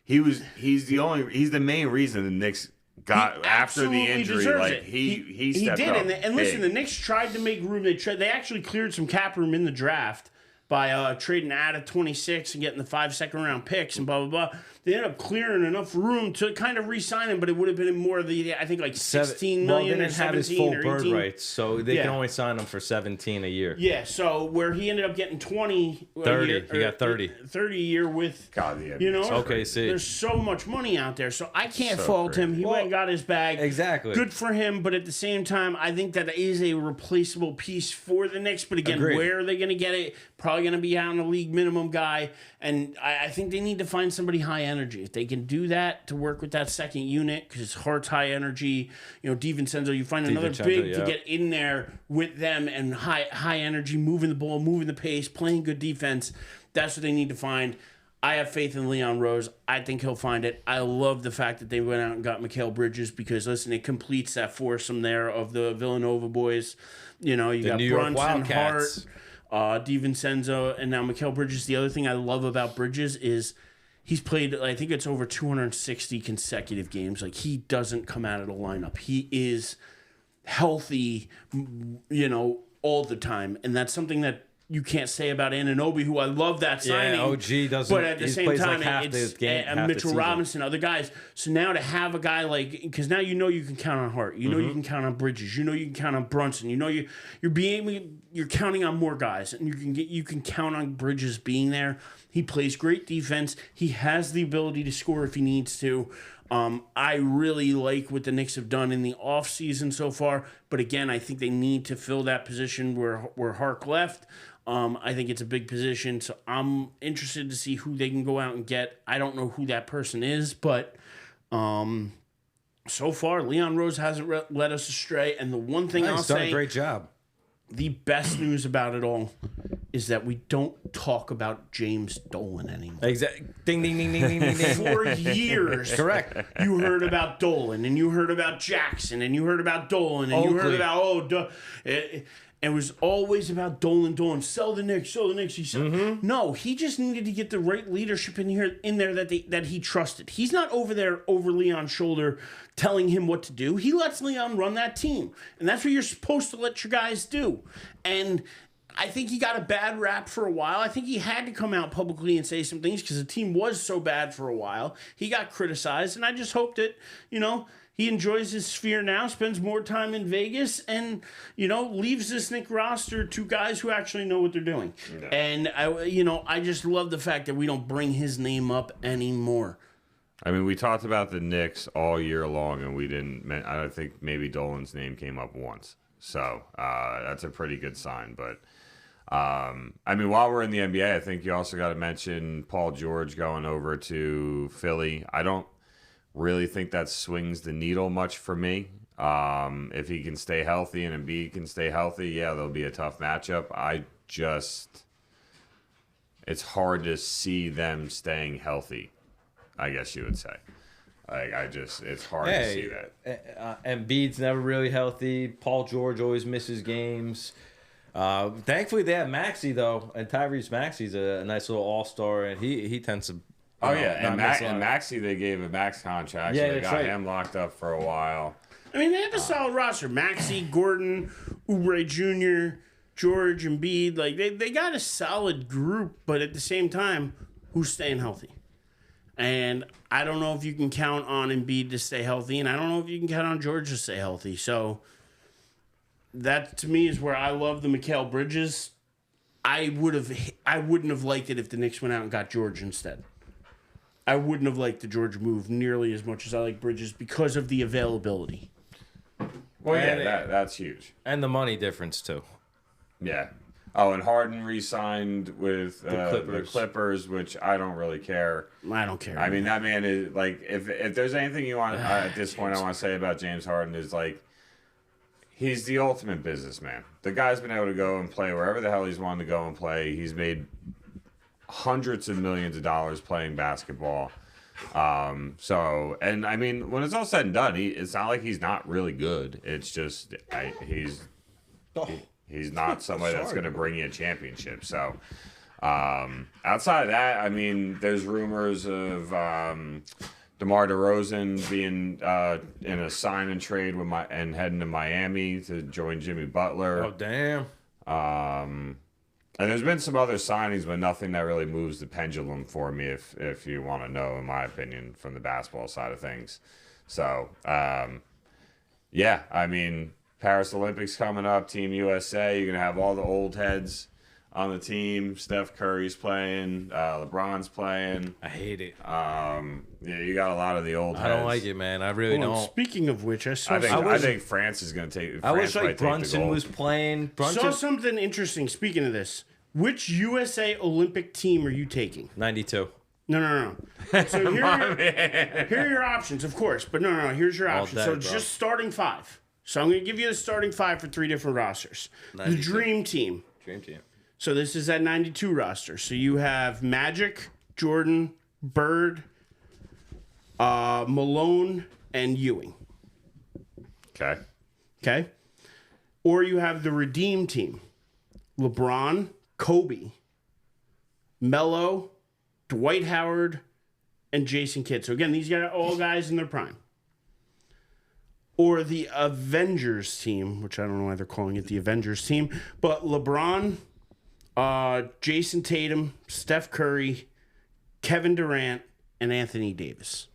he's the main reason the Knicks got He after the absolutely injury. deserves Like it. he stepped did, up. and listen, the big. Knicks tried to make room. They actually cleared some cap room in the draft by trading out of 26 and getting the 5 second-round picks and blah, blah, blah. They ended up clearing enough room to kind of re-sign him, but it would have been more of the, I think, like 16 million they or didn't have his 17 full or bird 18. rights, so they can Yeah. only sign him for 17 a year. Yeah, so where he ended up getting 20 30. a year, He got 30. 30 a year with, God, the you know, NBA's OKC. there's so much money out there, so I can't So fault him. He Well, went and got his bag. Exactly. Good for him, but at the same time, I think that is a replaceable piece for the Knicks. But again, Agreed. where are they going to get it? Probably going to be out on a league minimum guy, and I think they need to find somebody high energy. If they can do that to work with that second unit, because Hart's high energy, you know, DiVincenzo, you find another DiVincenzo, big yeah. to get in there with them and high energy, moving the ball, moving the pace, playing good defense. That's what they need to find. I have faith in Leon Rose. I think he'll find it. I love the fact that they went out and got Mikal Bridges because, listen, it completes that foursome there of the Villanova boys. You know, you got New York Brunson, Wildcats. Hart, DiVincenzo, and now Mikal Bridges. The other thing I love about Bridges is he's played, I think it's over 260 consecutive games. Like, he doesn't come out of the lineup. He is healthy, you know, all the time. And that's something that you can't say about Anunoby, who I love that signing. OG doesn't. But at the he same plays time, like half it's the game, half the Mitchell season. Robinson, other guys. So now to have a guy like, because now you know you can count on Hart, you know Mm-hmm. you can count on Bridges, you know you can count on Brunson, you know you're counting on more guys, and you can count on Bridges being there. He plays great defense. He has the ability to score if he needs to. I really like what the Knicks have done in the offseason so far, but again, I think they need to fill that position where Hark left. I think it's a big position, so I'm interested to see who they can go out and get. I don't know who that person is, but so far, Leon Rose hasn't led us astray. And the one thing I'll He's done say, a great job. the best news about it all is that we don't talk about James Dolan anymore. Exactly. Ding, ding, ding, ding, ding, ding, ding. For years, Correct. you heard about Dolan, and you heard about Jackson, and you heard about Dolan, and you heard Oakley. about it was always about Dolan. Sell the Knicks. He said, no, he just needed to get the right leadership in there that he trusted. He's not over there over Leon's shoulder telling him what to do. He lets Leon run that team, and that's what you're supposed to let your guys do. And I think he got a bad rap for a while. I think he had to come out publicly and say some things because the team was so bad for a while. He got criticized, and I just hope that, you know, he enjoys his sphere now, spends more time in Vegas, and, you know, leaves this Knick roster to guys who actually know what they're doing. Yeah. And, I just love the fact that we don't bring his name up anymore. I mean, we talked about the Knicks all year long, and we didn't. I don't think maybe Dolan's name came up once. So that's a pretty good sign. But I mean, while we're in the NBA, I think you also got to mention Paul George going over to Philly. I don't really think that swings the needle much for me. If he can stay healthy and Embiid can stay healthy, yeah, there'll be a tough matchup. It's hard to see them staying healthy, I guess you would say. It's hard to see that. Embiid's never really healthy. Paul George always misses games. Thankfully, they have Maxey, though, and Tyrese Maxey's a nice little all-star, and he tends to. Oh, yeah, and Maxey, they gave a max contract, so they got him locked up for a while. I mean, they have a solid roster. Maxey, Gordon, Oubre Jr., George, Embiid. Like, they got a solid group, but at the same time, who's staying healthy? And I don't know if you can count on Embiid to stay healthy, and I don't know if you can count on George to stay healthy. So that, to me, is where I love the Mikal Bridges. I wouldn't have liked it if the Knicks went out and got George instead. I wouldn't have liked the George move nearly as much as I like Bridges because of the availability. Well, yeah, that's huge. And the money difference, too. Yeah. Oh, and Harden re-signed with the Clippers, which I don't really care. I don't care. I mean, that man is like, if there's anything you want at this point, I want to say about James Harden is like, he's the ultimate businessman. The guy's been able to go and play wherever the hell he's wanted to go and play. He's made hundreds of millions of dollars playing basketball. So, and I mean, when it's all said and done, it's not like he's not really good. It's just he's not somebody that's going to bring you a championship. So, outside of that, I mean, there's rumors of DeMar DeRozan being in a sign and trade and heading to Miami to join Jimmy Butler. Oh, damn. And there's been some other signings, but nothing that really moves the pendulum for me, if you want to know, in my opinion, from the basketball side of things. So, yeah, I mean, Paris Olympics coming up, Team USA. You're going to have all the old heads on the team. Steph Curry's playing. LeBron's playing. I hate it. Yeah, you got a lot of the old heads. I don't like it, man. I really don't. Speaking of which, I think France is going to take. I wish like Brunson was playing. Saw something interesting. Speaking of this, which USA Olympic team are you taking? 92. No. So here are your options, of course. But no. Here's your options. So just starting 5. So I'm going to give you the starting 5 for 3 different rosters. 92. The Dream Team. Dream Team. So this is that 92 roster. So you have Magic, Jordan, Bird, Malone, and Ewing. Okay. Or you have the Redeem Team. LeBron, Kobe, Melo, Dwight Howard, and Jason Kidd. So again, these are all guys in their prime. Or the Avengers Team, which I don't know why they're calling it the Avengers Team, but LeBron, Jason Tatum, Steph Curry, Kevin Durant, and Anthony Davis.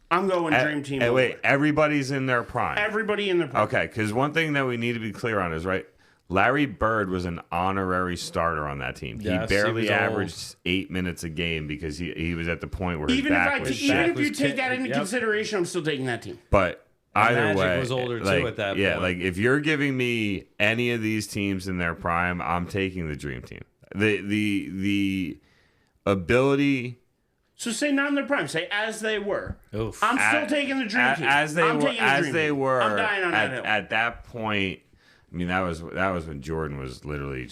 I'm going Dream Team. Hey, wait, everybody's in their prime. Everybody in their prime. Okay, because one thing that we need to be clear on is, right, Larry Bird was an honorary starter on that team. Yes, he barely averaged 8 minutes a game because he was at the point where even if you take that into yep. consideration, I'm still taking that team. But either Magic way, was older like, too at that point. Yeah, like if you're giving me any of these teams in their prime, I'm taking the Dream Team. The ability. So say not in their prime. Say as they were. Oof. I'm still taking the Dream Team. As they were. I'm dying on that hill. At that point, I mean, that was when Jordan was literally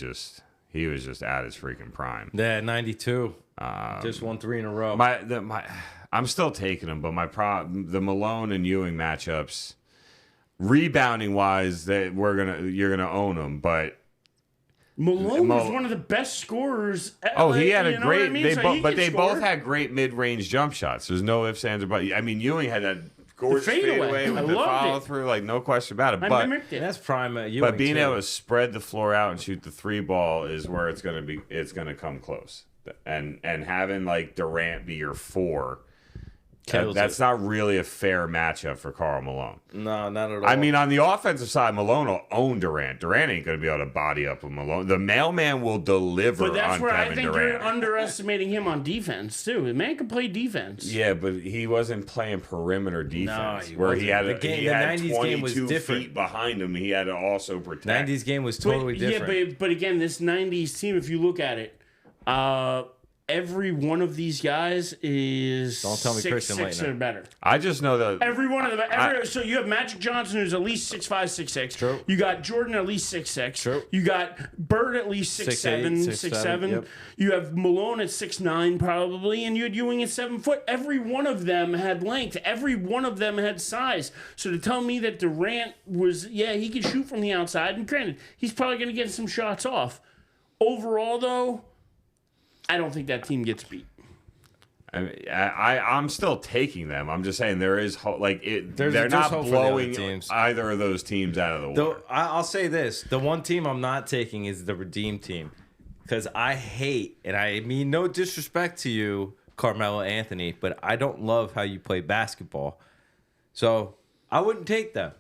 he was just at his freaking prime. Yeah, 92. Just won 3 in a row. I'm still taking them, but the Malone and Ewing matchups, rebounding wise, you're gonna own them, but. Malone was one of the best scorers. He had a great. They score. both had great mid-range jump shots. There's no ifs, ands, or buts. I mean, Ewing had that gorgeous fadeaway with the follow through, like no question about it. I mimicked it. That's prime Ewing. But being able to spread the floor out and shoot the 3 ball is where it's gonna be. It's gonna come close. And having like Durant be your 4. That's not really a fair matchup for Karl Malone. No, not at all. I mean, on the offensive side, Malone will own Durant. Durant ain't going to be able to body up with Malone. The mailman will deliver on Kevin Durant. But that's where I think you're underestimating him on defense, too. The man can play defense. Yeah, but he wasn't playing perimeter defense. No, where he had the 90s game was 22 different. feet behind him. He had to also protect. 90s game was totally different. Yeah, but again, this 90s team, if you look at it, every one of these guys is Don't tell me 6'6" or better. I just know that every one of them. So you have Magic Johnson, who's at least 6'5", 6'6". True. You got Jordan at least 6'6". True. You got Bird at least 6'7", 6'7". Yep. You have Malone at 6'9", probably, and you had Ewing at 7 foot. Every one of them had length. Every one of them had size. So to tell me that Durant was, he could shoot from the outside, and granted, he's probably going to get some shots off. Overall, though, I don't think that team gets beat. I'm still taking them. I'm just saying they're not blowing either of those teams out of the water. I'll say this: the one team I'm not taking is the Redeem Team, because I hate, and I mean no disrespect to you, Carmelo Anthony, but I don't love how you play basketball. So I wouldn't take them.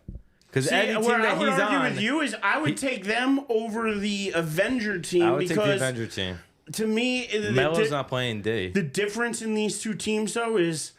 Because any team that he's on, I would argue with you is I would take them over the Avenger Team. I would take the Avenger Team. To me, Melo's not playing D. The difference in these two teams, though, is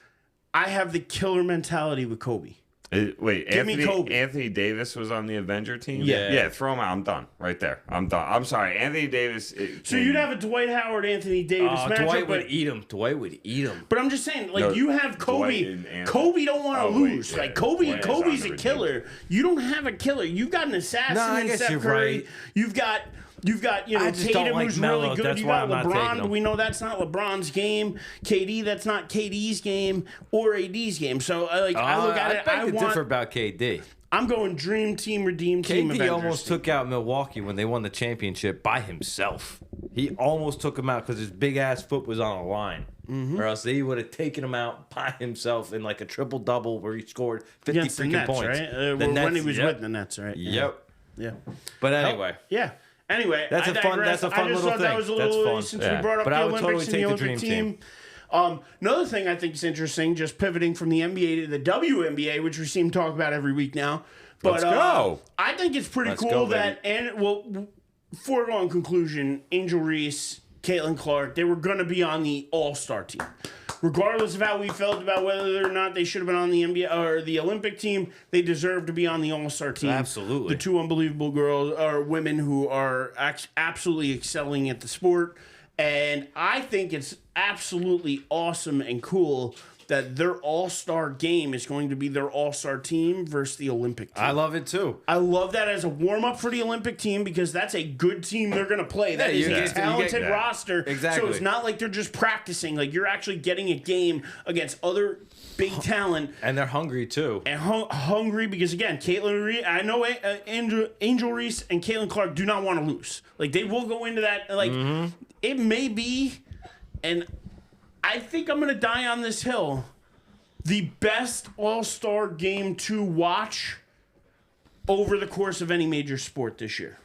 I have the killer mentality with Kobe. Wait, Give me Kobe. Anthony Davis was on the Avenger team? Yeah. Yeah, throw him out. I'm done. Right there. I'm done. I'm sorry. Anthony Davis. So you'd have a Dwight Howard, Anthony Davis matchup. Dwight would eat him. Dwight would eat him. But I'm just saying, like, No, you have Kobe. Dwight Kobe don't want to lose. yeah. Like, Kobe's Dwight's a on the killer. You don't have a killer. You've got an assassin I in guess Steph you're Curry. right. You've got I just don't Tatum, like who's Melo. really good. That's You why got I'm not taking LeBron. him. We know that's not LeBron's game. KD, that's not KD's game or AD's game. So, I look at it. I beg to differ about KD. I'm going dream team, redeem team. KD Avengers almost team. took out Milwaukee when they won the championship by himself. He almost took him out because his big ass foot was on a line, or else he would have taken him out by himself in like a triple double where he scored 50 against the freaking Nets, points. right? The When Nets, he was yep. with the Nets, right? Yep. Yeah. But anyway, Yeah. Anyway, That's I a fun- digress. that's a fun I just little thought that thing. was a That's little fun. since Yeah. we brought up But the I would Olympics totally and take the the Olympic dream team. Another thing I think is interesting, just pivoting from the NBA to the WNBA, which we seem to talk about every week now. But, Let's go. I think it's pretty Let's cool go, that, foregone conclusion, Angel Reese, Caitlin Clark, they were going to be on the All-Star team. Regardless of how we felt about whether or not they should have been on the NBA or the Olympic team, they deserve to be on the All-Star team. Absolutely. The two unbelievable girls or women who are absolutely excelling at the sport. And I think it's absolutely awesome and cool that their all-star game is going to be their all-star team versus the Olympic team. I love it too. I love that as a warm-up for the Olympic team because that's a good team they're going to play. That is you a get- talented that. roster. Exactly. So it's not like they're just practicing. Like, you're actually getting a game against other big talent. And they're hungry too. And hungry because, again, Caitlin Reese, I know Angel Reese and Caitlin Clark do not want to lose. Like, they will go into that. Like, it may be, and I think I'm going to die on this hill, the best all-star game to watch over the course of any major sport this year.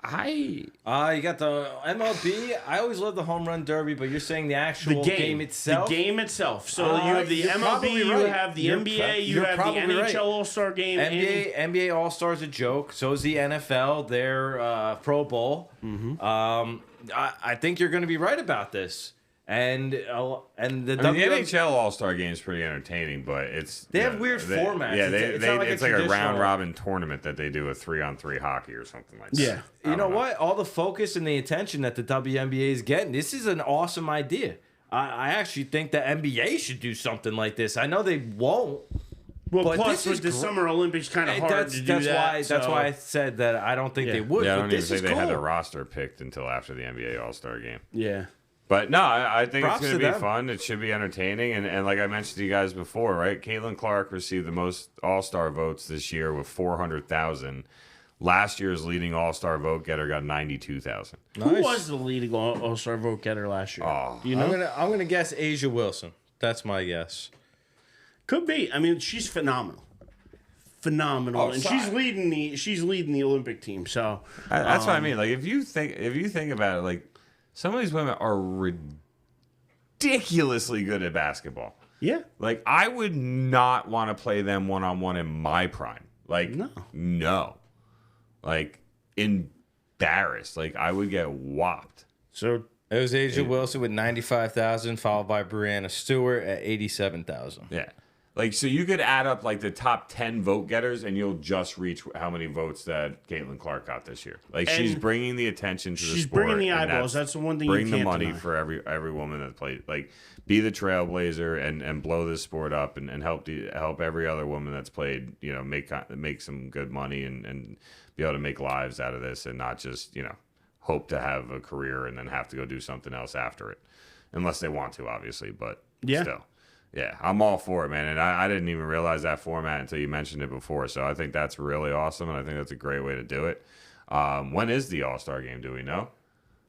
You got the MLB. I always love the home run derby, but you're saying the actual game itself. The game itself. So you have the you're MLB, probably you right. have the You're NBA, you you're have the probably NHL right. All-Star game. NBA All Star's a joke. So is the NFL. Their Pro Bowl. I think you're going to be right about this. And the The NHL All-Star Game is pretty entertaining, but They have weird formats. Yeah, It's not like it's a like a traditional- round-robin tournament that they do a 3-on-3 hockey or something like that. Yeah. You know what? All the focus and the attention that the WNBA is getting, this is an awesome idea. I actually think the NBA should do something like this. I know they won't. Well, but plus this with is the Summer Olympics, kind of hard to do that's that. why that's why I said that I don't think Yeah. they would. Yeah, I but don't even this think is they cool. had the roster picked until after the NBA All-Star Game. Yeah. But no, I think Props it's going to to be them. fun. It should be entertaining. And like I mentioned to you guys before, right? Caitlin Clark received the most All-Star votes this year with 400,000. Last year's leading All-Star vote getter got 92,000. Who was the leading All-Star vote getter last year? Oh. Do you know? I'm gonna guess Asia Wilson. That's my guess. Could be. I mean, she's phenomenal. Phenomenal. Oh, And sorry. she's leading the Olympic team. So That's what I mean. Like if you think about it, like some of these women are ridiculously good at basketball. yeah. Like I would not want to play them one-on-one in my prime. Like no. Like embarrassed. Like I would get whopped. So It was Asia Wilson with 95,000, followed by Brianna Stewart at 87,000. Yeah. Like, so you could add up, like, the top 10 vote getters, and you'll just reach how many votes that Caitlin Clark got this year. Like, she's And bringing the attention to the sport. she's bringing the and eyeballs. That's the one thing you bring can't the money deny. for every woman that played. Like, be the trailblazer and blow this sport up and help every other woman that's played, you know, make some good money and be able to make lives out of this and not just, you know, hope to have a career and then have to go do something else after it. Unless they want to, obviously, but still. Yeah, I'm all for it, man. And I didn't even realize that format until you mentioned it before. So I think that's really awesome, and I think that's a great way to do it. When is the All-Star game? Do we know?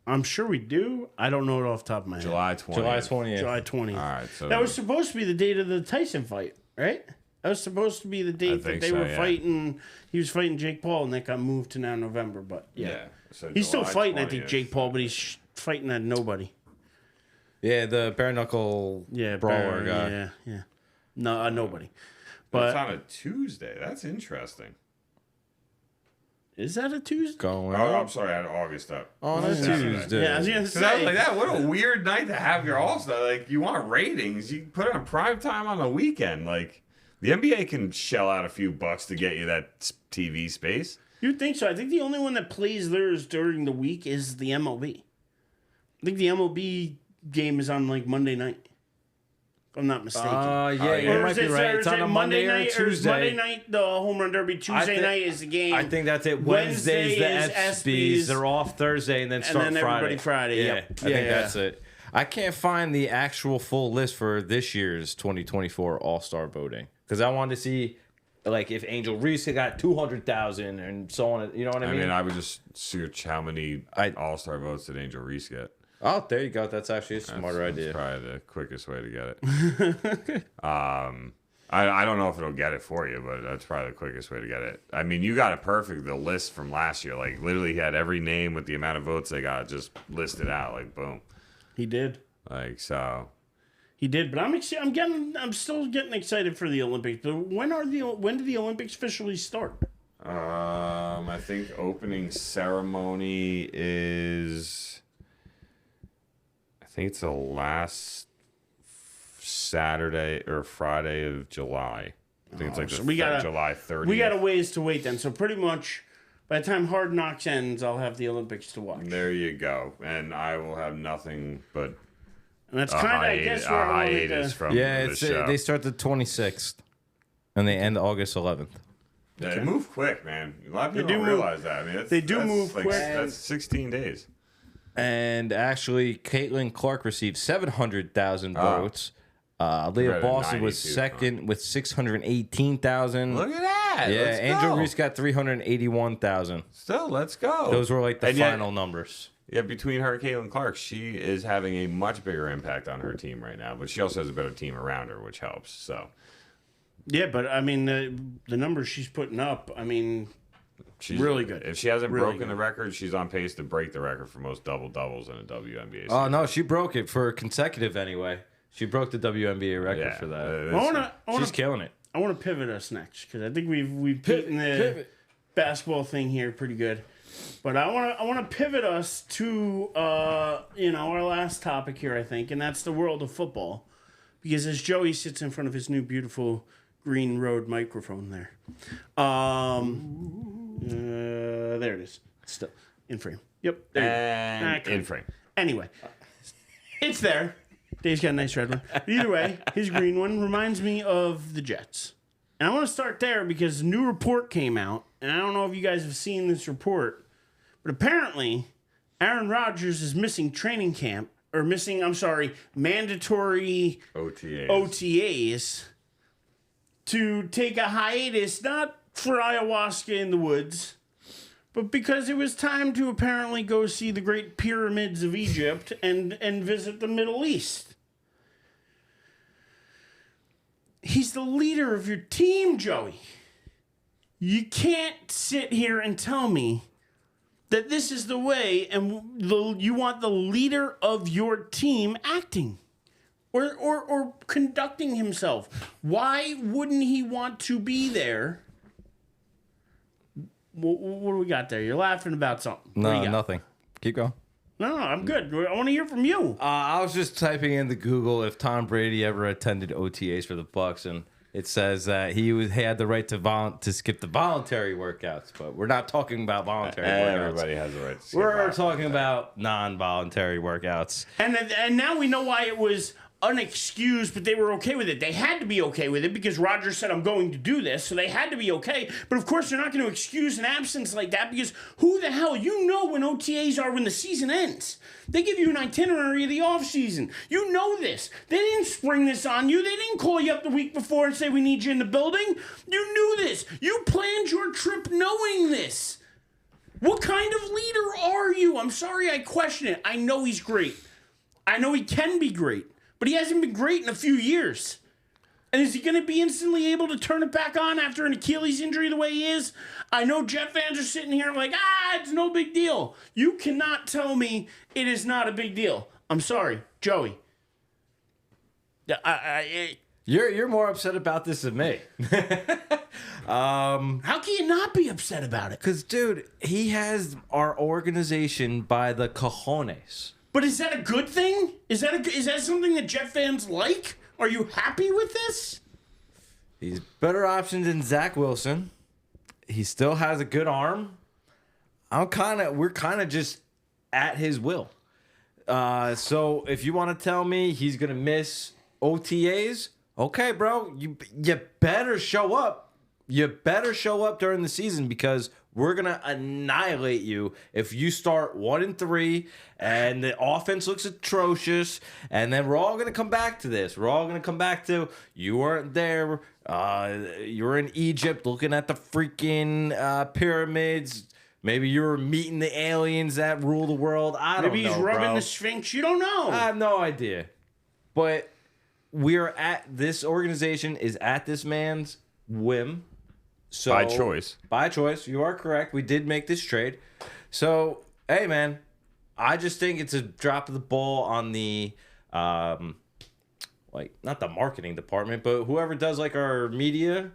I'm sure we do. I don't know it off the top of my head. July 20th. July 20th. July 20th. All right. So That was supposed to be the date of the Tyson fight, right? That was supposed to be the date that think they so, were yeah. fighting. He was fighting Jake Paul, and that got moved to now November. But yeah. So He's still July fighting, I think, 20th. Jake Paul, but he's fighting at nobody. Yeah, the bare knuckle brawler guy. Yeah. No, nobody. It's But on a Tuesday. That's interesting. is that a Tuesday? Going Oh, I'm up sorry. I had August up. on a Tuesday. Yeah, I was gonna Because I was say. like, that. What a weird night to have your All-Star. Like, you want ratings. You put it on prime time on the weekend. Like, The NBA can shell out a few bucks to get you that TV space. You'd think so. I think the only one that plays theirs during the week is the MLB. I think the MLB game is on like Monday night. If I'm not mistaken. You might be right. It's on a Monday or Tuesday. Monday night, the home run derby. Tuesday night is the game. I think that's it. Wednesday's the ESPYs. They're off Thursday and then start and then Friday. Everybody Friday. Yeah, Yep. I think that's it. I can't find the actual full list for this year's 2024 All-Star voting because I wanted to see, like, if Angel Reese got 200,000 and so on. You know what I mean? I would just search how many All-Star votes did Angel Reese get. Oh, there you go. That's actually a smarter idea. That's probably the quickest way to get it. I don't know if it'll get it for you, but that's probably the quickest way to get it. I mean, you got it perfect, the list from last year. Like, literally he had every name with the amount of votes they got just listed out. Like, boom. He did. Like, so. He did, but I'm still getting excited for the Olympics. But when do the Olympics officially start? I think opening ceremony is, I think it's the last Saturday or Friday of July. I think it's like July 30th. We got a ways to wait then. So pretty much by the time Hard Knocks ends, I'll have the Olympics to watch. There you go. And I will have nothing but and that's kind of, I guess, where I hiatus from the show. They start the 26th and they end August 11th. They move quick, man. A lot of people don't realize that. I mean, they do move quick. That's 16 days. And actually, Caitlin Clark received 700,000 votes. Leah Boston was second with 618,000. Look at that. Yeah, Angel Reese got 381,000. Still, let's go. Those were like the final numbers. Yeah, between her and Caitlin Clark, she is having a much bigger impact on her team right now. But she also has a better team around her, which helps. So. Yeah, but I mean, the numbers she's putting up, I mean, she's really good. If she hasn't broken the record, she's on pace to break the record for most double-doubles in a WNBA season. Oh, no, she broke it for consecutive anyway. She broke the WNBA record for that. She's killing it. I want to pivot us next because I think we've beaten the basketball thing here pretty good. But I want to pivot us to our last topic here, I think, and that's the world of football. Because as Joey sits in front of his new beautiful green Rode microphone there. There it is. Still in frame. Yep. And in frame. Anyway, it's there. Dave's got a nice red one. Either way, his green one reminds me of the Jets. And I want to start there because a new report came out. And I don't know if you guys have seen this report. But apparently, Aaron Rodgers is missing training camp. Or mandatory OTAs to take a hiatus, not for ayahuasca in the woods, but because it was time to apparently go see the great pyramids of Egypt and visit the Middle East. He's the leader of your team, Joey. You can't sit here and tell me that this is the way and you want the leader of your team acting or conducting himself. Why wouldn't he want to be there? What do we got there? You're laughing about something. No, nothing. Keep going. No, I'm good. I want to hear from you. I was just typing into Google if Tom Brady ever attended OTAs for the Bucs, and it says that he had the right to skip the voluntary workouts, but we're not talking about voluntary workouts. Everybody has the right to skip. We're talking about non-voluntary workouts. And now we know why it was unexcused, but they were okay with it. They had to be okay with it because Rodgers said, I'm going to do this, so they had to be okay. But of course, they're not going to excuse an absence like that because who the hell, you know when OTAs are when the season ends. They give you an itinerary of the offseason. You know this. They didn't spring this on you. They didn't call you up the week before and say, we need you in the building. You knew this. You planned your trip knowing this. What kind of leader are you? I'm sorry I question it. I know he's great. I know he can be great. But he hasn't been great in a few years. And is he going to be instantly able to turn it back on after an Achilles injury the way he is? I know Jet fans are sitting here like, it's no big deal. You cannot tell me it is not a big deal. I'm sorry, Joey. You're more upset about this than me. How can you not be upset about it? Because, dude, he has our organization by the cojones. But is that a good thing? Is that something that Jet fans like? Are you happy with this? He's better option than Zach Wilson. He still has a good arm. We're kind of just at his will. So if you want to tell me he's gonna miss OTAs, okay, bro, you better show up. You better show up during the season because we're gonna annihilate you if you start 1-3 and the offense looks atrocious. And then we're all gonna come back to this. We're all gonna come back to you weren't there. You were in Egypt looking at the freaking pyramids. Maybe you were meeting the aliens that rule the world. I don't know. Maybe he's rubbing bro. the Sphinx. You don't know. I have no idea. But this organization is at this man's whim. So By choice. By choice. You are correct. We did make this trade. So, hey, man, I just think it's a drop of the ball on the, not the marketing department, but whoever does like our media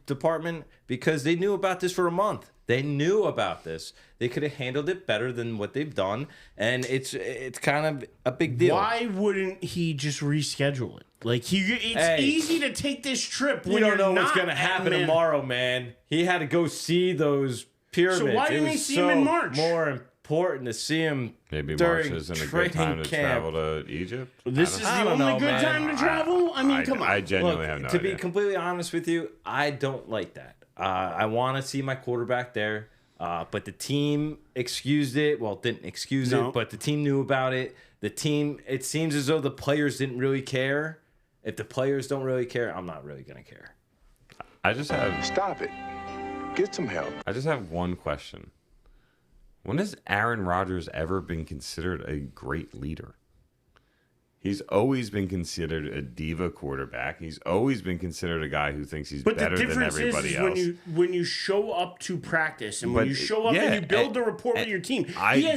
department, because they knew about this for a month. They knew about this. They could have handled it better than what they've done, and it's kind of a big deal. Why wouldn't he just reschedule it? Like it's easy to take this trip. We don't know what's gonna happen tomorrow, man. He had to go see those pyramids. So why didn't he see him in March? More important to see him. Maybe during March isn't a good time to camp. travel to Egypt. This is the only good time to travel. I mean, come on. I genuinely have no To idea. be completely honest with you, I don't like that. I want to see my quarterback there, but the team excused it. Well, didn't excuse it, but the team knew about it. It seems as though the players didn't really care. If the players don't really care, I'm not really going to care. Stop it. Get some help. I just have one question. When has Aaron Rodgers ever been considered a great leader? He's always been considered a diva quarterback. He's always been considered a guy who thinks he's better than everybody else. When you show up to practice and when you show up and you build the rapport with your team, I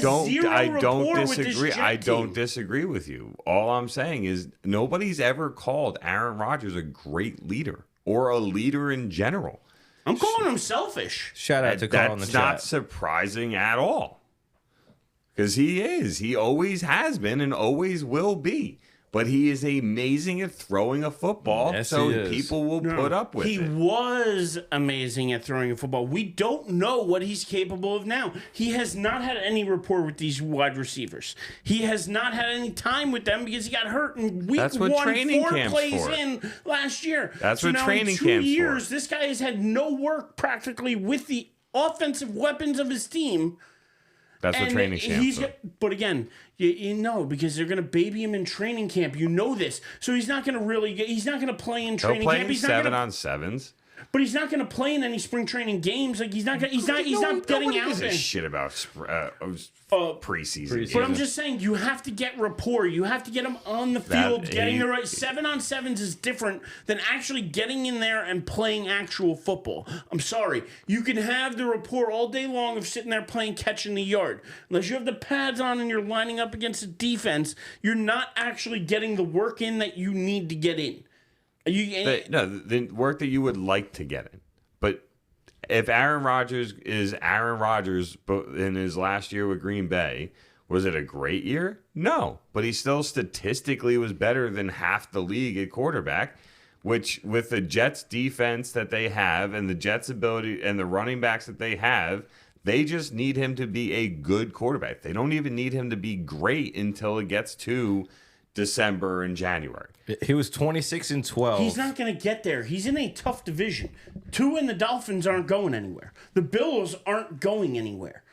don't disagree with you. All I'm saying is nobody's ever called Aaron Rodgers a great leader or a leader in general. I'm calling him selfish. Shout out to Carl in the That's chat. not surprising at all. Because he is. He always has been and always will be. But he is amazing at throwing a football, yes, so people will put up with it. He was amazing at throwing a football. We don't know what he's capable of now. He has not had any rapport with these wide receivers. He has not had any time with them because he got hurt in week That's what 1, training 4 camp's plays for. in last year. That's so what now training in 2 camp's years, for. this guy has had no work practically with the offensive weapons of his team. That's what training camp's for. But again, you know, because they're going to baby him in training camp. You know this. So he's not going to he's not going to play in training He'll play camp. in He's not gonna, 7-on-7s. But he's not going to play in any spring training games. Like he's not getting out gives there. a shit about preseason. But games. I'm just saying, you have to get rapport. You have to get him on the field, getting the right 7-on-7s is different than actually getting in there and playing actual football. I'm sorry, you can have the rapport all day long of sitting there playing catch in the yard. Unless you have the pads on and you're lining up against a defense, you're not actually getting the work in that you need to get in. The work that you would like to get in. But if Aaron Rodgers is Aaron Rodgers in his last year with Green Bay, was it a great year? No. But he still statistically was better than half the league at quarterback, which with the Jets defense that they have and the Jets ability and the running backs that they have, they just need him to be a good quarterback. They don't even need him to be great until it gets to December and January. He was 26-12. He's not going to get there. He's in a tough division. Tua and the Dolphins aren't going anywhere. The Bills aren't going anywhere.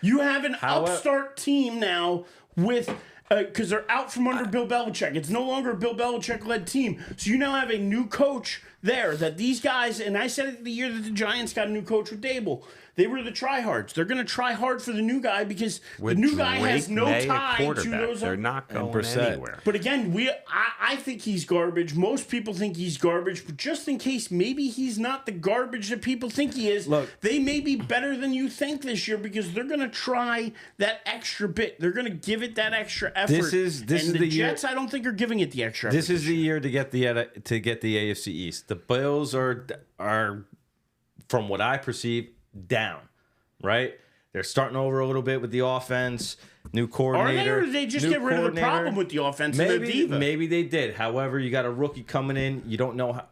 You have an upstart team now with because they're out from under Bill Belichick. It's no longer a Bill Belichick-led team. So you now have a new coach there that these guys, and I said it the year that the Giants got a new coach with Dable. They were the tryhards. They're going to try hard for the new guy because the new guy has no tie to those. They're not going anywhere. But again, I think he's garbage. Most people think he's garbage. But just in case maybe he's not the garbage that people think he is, they may be better than you think this year because they're going to try that extra bit. They're going to give it that extra effort. This is the Jets, year, I don't think are giving it the extra effort. This is the year to get the AFC East. The Bills are from what I perceive down, right? They're starting over a little bit with the offense, new coordinator. Are they, or did they just get rid of the problem with the offense? Maybe they did. However, you got a rookie coming in. You don't know how.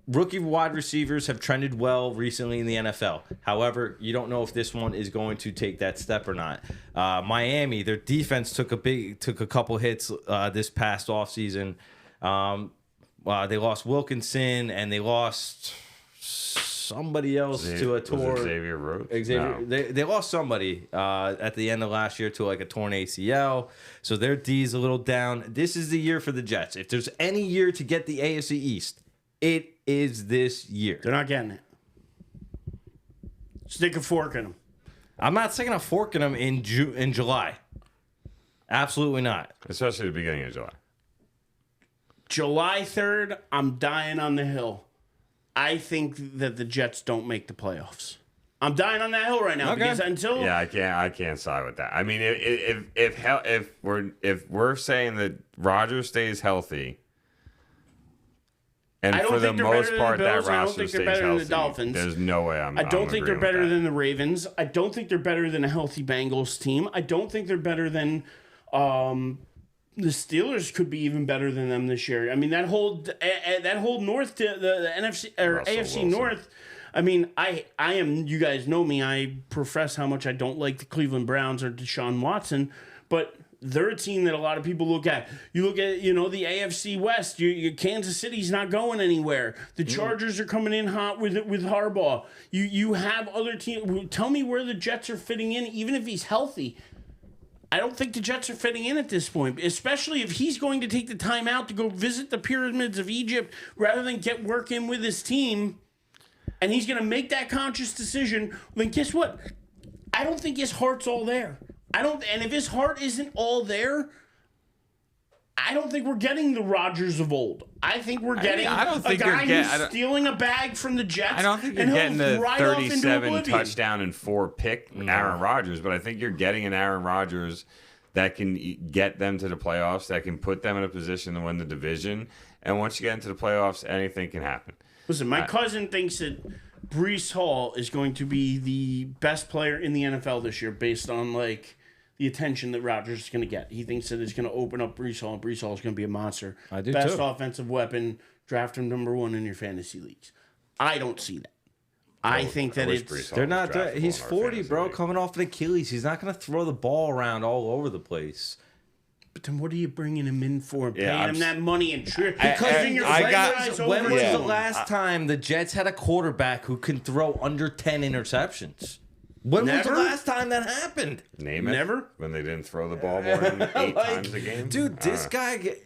rookie wide receivers have trended well recently in the NFL. However, you don't know if this one is going to take that step or not. Miami, their defense took a couple hits this past offseason. They lost Wilkinson and they lost somebody else to a tour. Was it Xavier Rhodes? Xavier, No. they lost somebody at the end of last year to like a torn ACL. So their D is a little down. This is the year for the Jets. If there's any year to get the AFC East, it is this year. They're not getting it. Stick a fork in them. I'm not sticking a fork in them in July. Absolutely not. Especially the beginning of July. July 3rd, I'm dying on the hill. I think that the Jets don't make the playoffs. I'm dying on that hill right now because until I can't side with that. I mean, if we're saying that Rodgers stays healthy, and for the most part that roster stays healthy, there's no way I don't think they're better than the Ravens. I don't think they're better than a healthy Bengals team. I don't think they're better than the Steelers could be even better than them this year. I mean, that whole North, the NFC or Russell AFC Wilson. North. I mean, I am. You guys know me. I profess how much I don't like the Cleveland Browns or Deshaun Watson, but they're a team that a lot of people look at. You look at, the AFC West. Kansas City's not going anywhere. The Chargers are coming in hot with Harbaugh. You have other teams. Tell me where the Jets are fitting in, even if he's healthy. I don't think the Jets are fitting in at this point, especially if he's going to take the time out to go visit the pyramids of Egypt rather than get work in with his team, and he's going to make that conscious decision. Then guess what? I don't think his heart's all there. And if his heart isn't all there, I don't think we're getting the Rodgers of old. I think we're getting a guy who's stealing a bag from the Jets. I don't think you're getting the 37 touchdown and 4 pick Aaron Rodgers, but I think you're getting an Aaron Rodgers that can get them to the playoffs, that can put them in a position to win the division. And once you get into the playoffs, anything can happen. Listen, my cousin thinks that Breece Hall is going to be the best player in the NFL this year based on the attention that Rodgers is going to get. He thinks that it's going to open up Breece Hall, and Breece Hall is going to be a monster. I do Best too. Offensive weapon, draft him #1 in your fantasy leagues. I don't see that. I think that they're not. He's 40, bro, coming off an Achilles. He's not going to throw the ball around all over the place. But then what are you bringing him in for? Paying him that money and when was the last time the Jets had a quarterback who can throw under 10 interceptions? When was the last time that happened? Name it. Never. When they didn't throw the ball more than 8 times a game? Dude, this guy...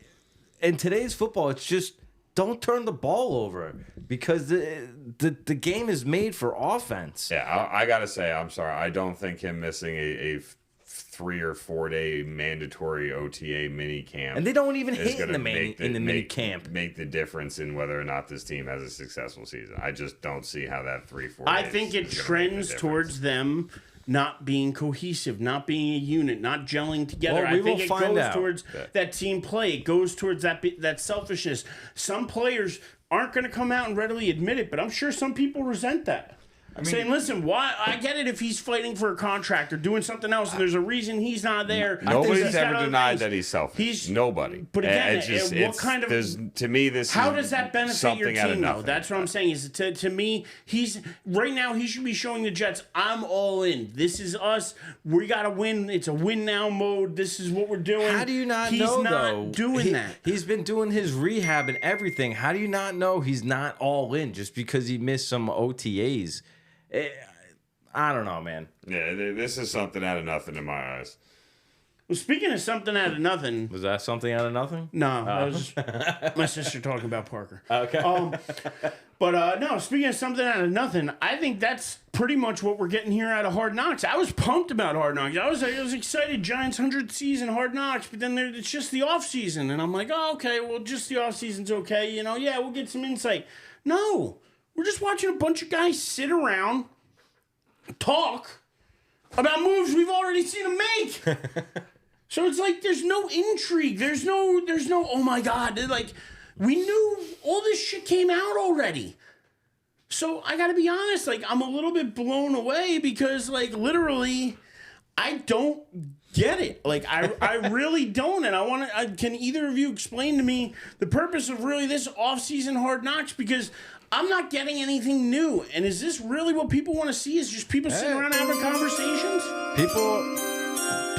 In today's football, it's just... Don't turn the ball over. Because the game is made for offense. Yeah, I got to say, I'm sorry. I don't think him missing a 3 or 4 day mandatory OTA mini camp. And they don't even hit in the mini camp. Make the difference in whether or not this team has a successful season. I just don't see how that 3-4 I think it trends towards them not being cohesive, not being a unit, not gelling together. I think it goes towards that team play. It goes towards that selfishness. Some players aren't going to come out and readily admit it, but I'm sure some people resent that. Saying, listen, why? I get it if he's fighting for a contract or doing something else, and there's a reason he's not there. Nobody's ever denied that he's selfish. Nobody. But again, what kind of? To me, this. How does that benefit your team, though? That's what I'm saying. Is to me, right now he should be showing the Jets, I'm all in. This is us. We got to win. It's a win now mode. This is what we're doing. How do you not know? He's not doing that. He's been doing his rehab and everything. How do you not know he's not all in just because he missed some OTAs? I don't know, man. Yeah, this is something out of nothing in my eyes. Well, speaking of something out of nothing. Was that something out of nothing? No, that was my sister talking about Parker. Okay. But no, speaking of something out of nothing, I think that's pretty much what we're getting here out of Hard Knocks. I was pumped about Hard Knocks. I was excited. Giants 100th season Hard Knocks, but then it's just the off season, and I'm like, oh, okay, well, just the off season's okay. Yeah, we'll get some insight. No. We're just watching a bunch of guys sit around, talk about moves we've already seen them make. So it's like there's no intrigue. There's no, oh my God. We knew all this shit came out already. So I got to be honest, I'm a little bit blown away because, literally, I don't get it. I really don't. And can either of you explain to me the purpose of really this off-season Hard Knocks? Because I'm not getting anything new. And is this really what people want to see? Is just people sitting around having conversations?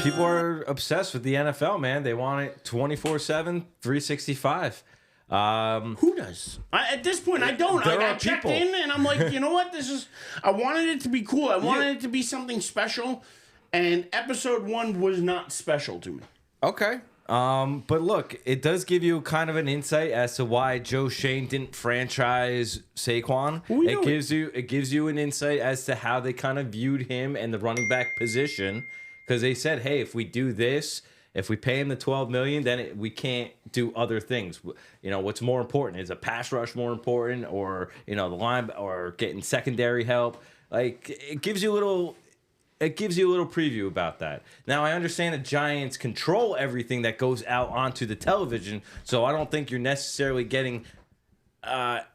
People are obsessed with the NFL, man. They want it 24/7, 365. Who does? At this point, I don't. I checked in, and I'm like, you know what? I wanted it to be cool. I wanted it to be something special, and episode 1 was not special to me. Okay. But look, it does give you kind of an insight as to why Joe Schoen didn't franchise Saquon. It gives you an insight as to how they kind of viewed him and the running back position, because they said, hey, if we do this, if we pay him the $12 million, then we can't do other things. You know, what's more important? Is a pass rush more important, or the line, or getting secondary help? Like, it gives you a little preview about that. Now, I understand the Giants control everything that goes out onto the television, so I don't think you're necessarily getting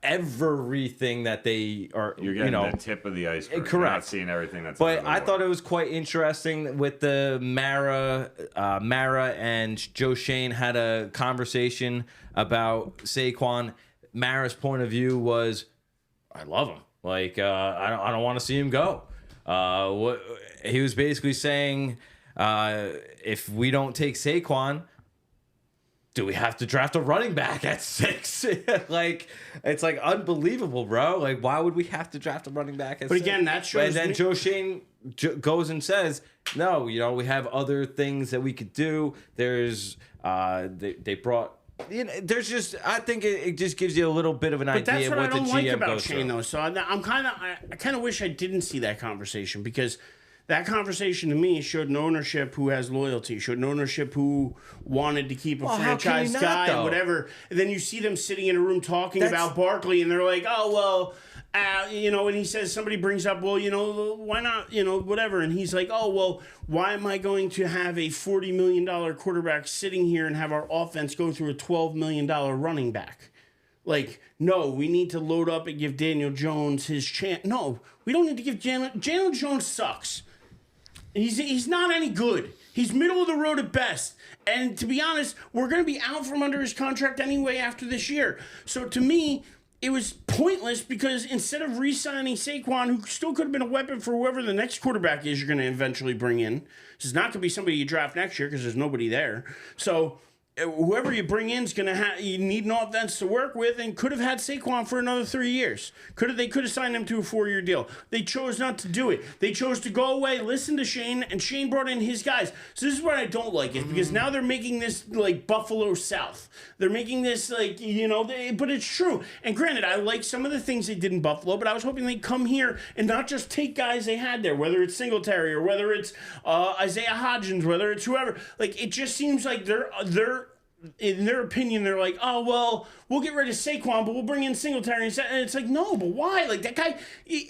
everything that they are. You're getting the tip of the iceberg. Correct. You're not seeing everything that's. But I thought it was quite interesting with the Mara and Joe Schoen had a conversation about Saquon. Mara's point of view was, I love him. Like, I don't want to see him go. What he was basically saying, if we don't take Saquon, do we have to draft a running back at 6? Like, it's like unbelievable, bro. Like, why would we have to draft a running back at 6? But again, that shows. And then Joe Schoen goes and says, no, we have other things that we could do. There's they brought. There's just, I think it just gives you a little bit of an idea of what the GM goes through. But that's what I don't like about Schoen, though. So I kind of wish I didn't see that conversation, because that conversation to me showed an ownership who has loyalty, showed an ownership who wanted to keep a franchise guy and whatever. And then you see them sitting in a room talking about Barkley, and they're like, oh, well, and he says, somebody brings up, well, why not, whatever. And he's like, oh, well, why am I going to have a $40 million quarterback sitting here and have our offense go through a $12 million running back? Like, no, we need to load up and give Daniel Jones his chance. No, we don't need to give Daniel Jones sucks. He's not any good. He's middle of the road at best. And to be honest, we're going to be out from under his contract anyway after this year. So to me, it was pointless, because instead of re-signing Saquon, who still could have been a weapon for whoever the next quarterback is you're going to eventually bring in, this is not going to be somebody you draft next year because there's nobody there. So whoever you bring in is going to have, you need an offense to work with, and could have had Saquon for another 3 years. They could have signed him to a 4-year deal. They chose not to do it. They chose to go away, listen to Shane, and Shane brought in his guys. So this is what I don't like, is because now they're making this like Buffalo South. They're making this like, but it's true. And granted, I like some of the things they did in Buffalo, but I was hoping they'd come here and not just take guys they had there, whether it's Singletary or whether it's Isaiah Hodgins, whether it's whoever. Like, it just seems like they're in their opinion, they're like, oh, well, we'll get rid of Saquon, but we'll bring in Singletary. And it's like, no, but why? Like, that guy,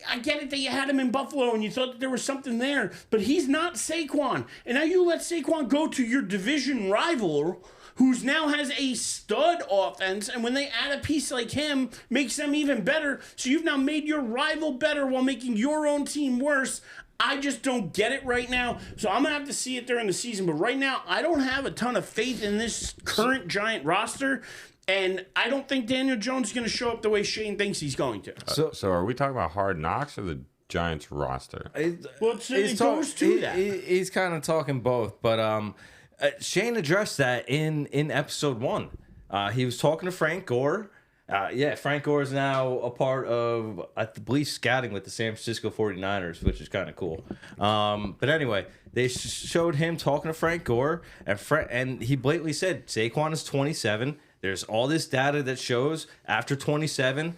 I get it that you had him in Buffalo and you thought that there was something there, but he's not Saquon. And now you let Saquon go to your division rival, who's now has a stud offense, and when they add a piece like him, makes them even better. So you've now made your rival better while making your own team worse. I just don't get it right now. So I'm going to have to see it during the season. But right now, I don't have a ton of faith in this current Giant roster. And I don't think Daniel Jones is going to show up the way Shane thinks he's going to. So are we talking about Hard Knocks or the Giants roster? It goes to that. He's kind of talking both. But Shane addressed that in episode 1. He was talking to Frank Gore. Frank Gore is now a part of, I believe, scouting with the San Francisco 49ers, which is kind of cool. But anyway, they showed him talking to Frank Gore, and he blatantly said, Saquon is 27. There's all this data that shows after 27,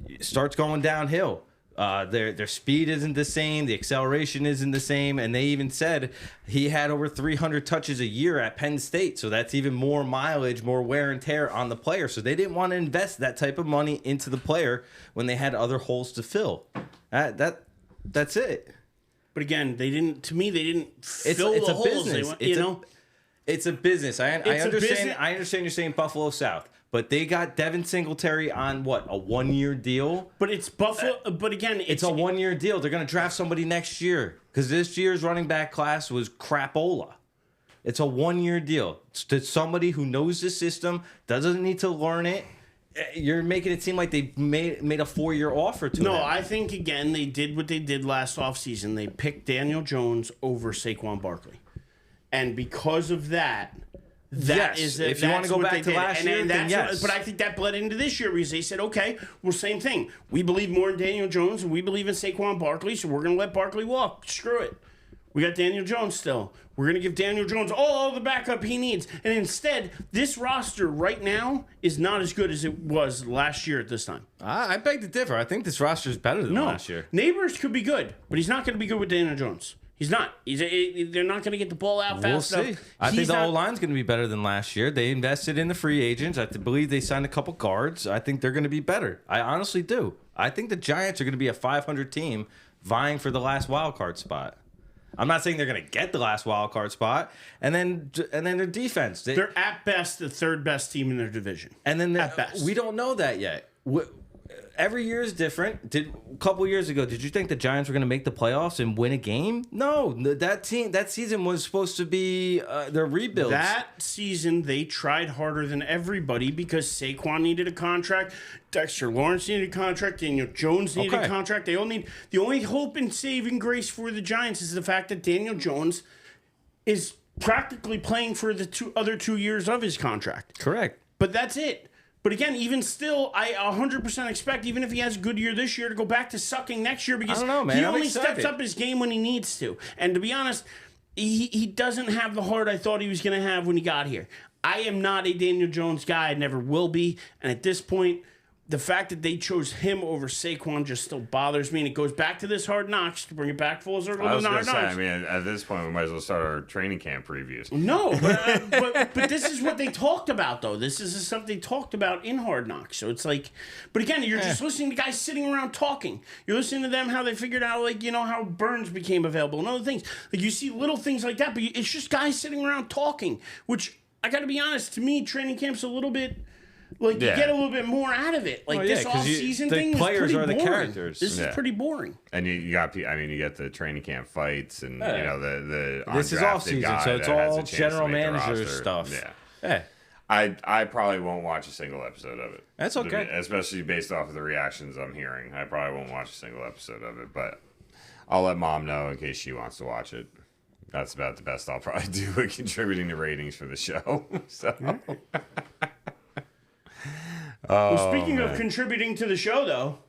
it starts going downhill. Their speed isn't the same, the acceleration isn't the same, and they even said he had over 300 touches a year at Penn State, so that's even more mileage, more wear and tear on the player. So they didn't want to invest that type of money into the player when they had other holes to fill. That's it. But again, they didn't fill the holes. Business. It's a business. I understand. I understand you're saying Buffalo South. But they got Devin Singletary on what, a 1-year deal? But it's Buffalo. But again, it's a 1-year deal. They're going to draft somebody next year because this year's running back class was crapola. It's a 1-year deal. It's to somebody who knows the system, doesn't need to learn it. you're making it seem like they made a 4-year offer to him. No, I think, again, they did what they did last offseason. They picked Daniel Jones over Saquon Barkley. And because of that, if you want to go back to last year, then yes. But I think that bled into this year because they said, okay, well, same thing. We believe more in Daniel Jones and we believe in Saquon Barkley, so we're going to let Barkley walk. Screw it. We got Daniel Jones still. We're going to give Daniel Jones all the backup he needs. And instead, this roster right now is not as good as it was last year at this time. I beg to differ. I think this roster is better than last year. Neighbors could be good, but he's not going to be good with Daniel Jones. He's not. They're not going to get the ball out fast enough. We'll see. I think the O-line's going to be better than last year. They invested in the free agents. I believe they signed a couple guards. I think they're going to be better. I honestly do. I think the Giants are going to be a 500 team vying for the last wild card spot. I'm not saying they're going to get the last wild card spot, and then their defense. They're at best the third best team in their division. And then at best, we don't know that yet. Every year is different. A couple years ago, did you think the Giants were going to make the playoffs and win a game? No, that season was supposed to be their rebuild. That season, they tried harder than everybody because Saquon needed a contract, Dexter Lawrence needed a contract, Daniel Jones needed a contract. The only hope and saving grace for the Giants is the fact that Daniel Jones is practically playing for the other 2 years of his contract. Correct. But that's it. But again, even still, I 100% expect, even if he has a good year this year, to go back to sucking next year because he only steps up his game when he needs to. And to be honest, he doesn't have the heart I thought he was going to have when he got here. I am not a Daniel Jones guy. I never will be. And at this point, the fact that they chose him over Saquon just still bothers me. And it goes back to this Hard Knocks, to bring it back full circle. I was going to say, I mean, at this point, we might as well start our training camp previews. No, but this is what they talked about, though. This is the stuff they talked about in Hard Knocks. So it's like, but again, you're just listening to guys sitting around talking. You're listening to them, how they figured out, like, how Burns became available and other things. Like, you see little things like that, but it's just guys sitting around talking, which, I got to be honest, to me, training camp's a little bit... Like, you get a little bit more out of it. Like, this off-season thing is pretty boring. The characters. This is pretty boring. And you got the training camp fights and, the this is off-season, so it's all general manager stuff. Yeah. I probably won't watch a single episode of it. That's okay. Especially based off of the reactions I'm hearing. I probably won't watch a single episode of it, but I'll let Mom know in case she wants to watch it. That's about the best I'll probably do with contributing to ratings for the show. So... Well, speaking of contributing to the show, though,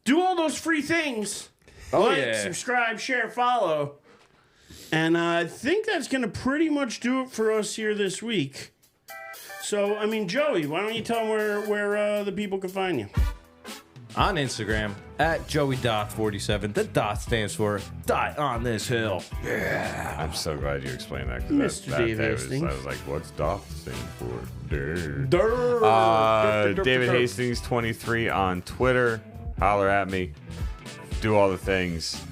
do all those free things. Subscribe, share, follow. And I think that's going to pretty much do it for us here this week. So, I mean, Joey, why don't you tell them where the people can find you? On Instagram, at JoeyDoth47. The Doth stands for Die on This Hill. Yeah. I'm so glad you explained that. Mr. Dave Hastings. I was like, what's Doth stand for? David Hastings 23 on Twitter. Holler at me. Do all the things.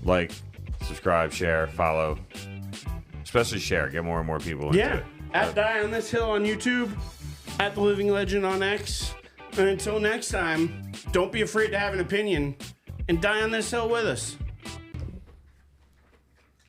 Like, subscribe, share, follow. Especially share. Get more and more people into it. At Die on This Hill on YouTube. At The Living Legend on X. And until next time, don't be afraid to have an opinion and die on this hill with us.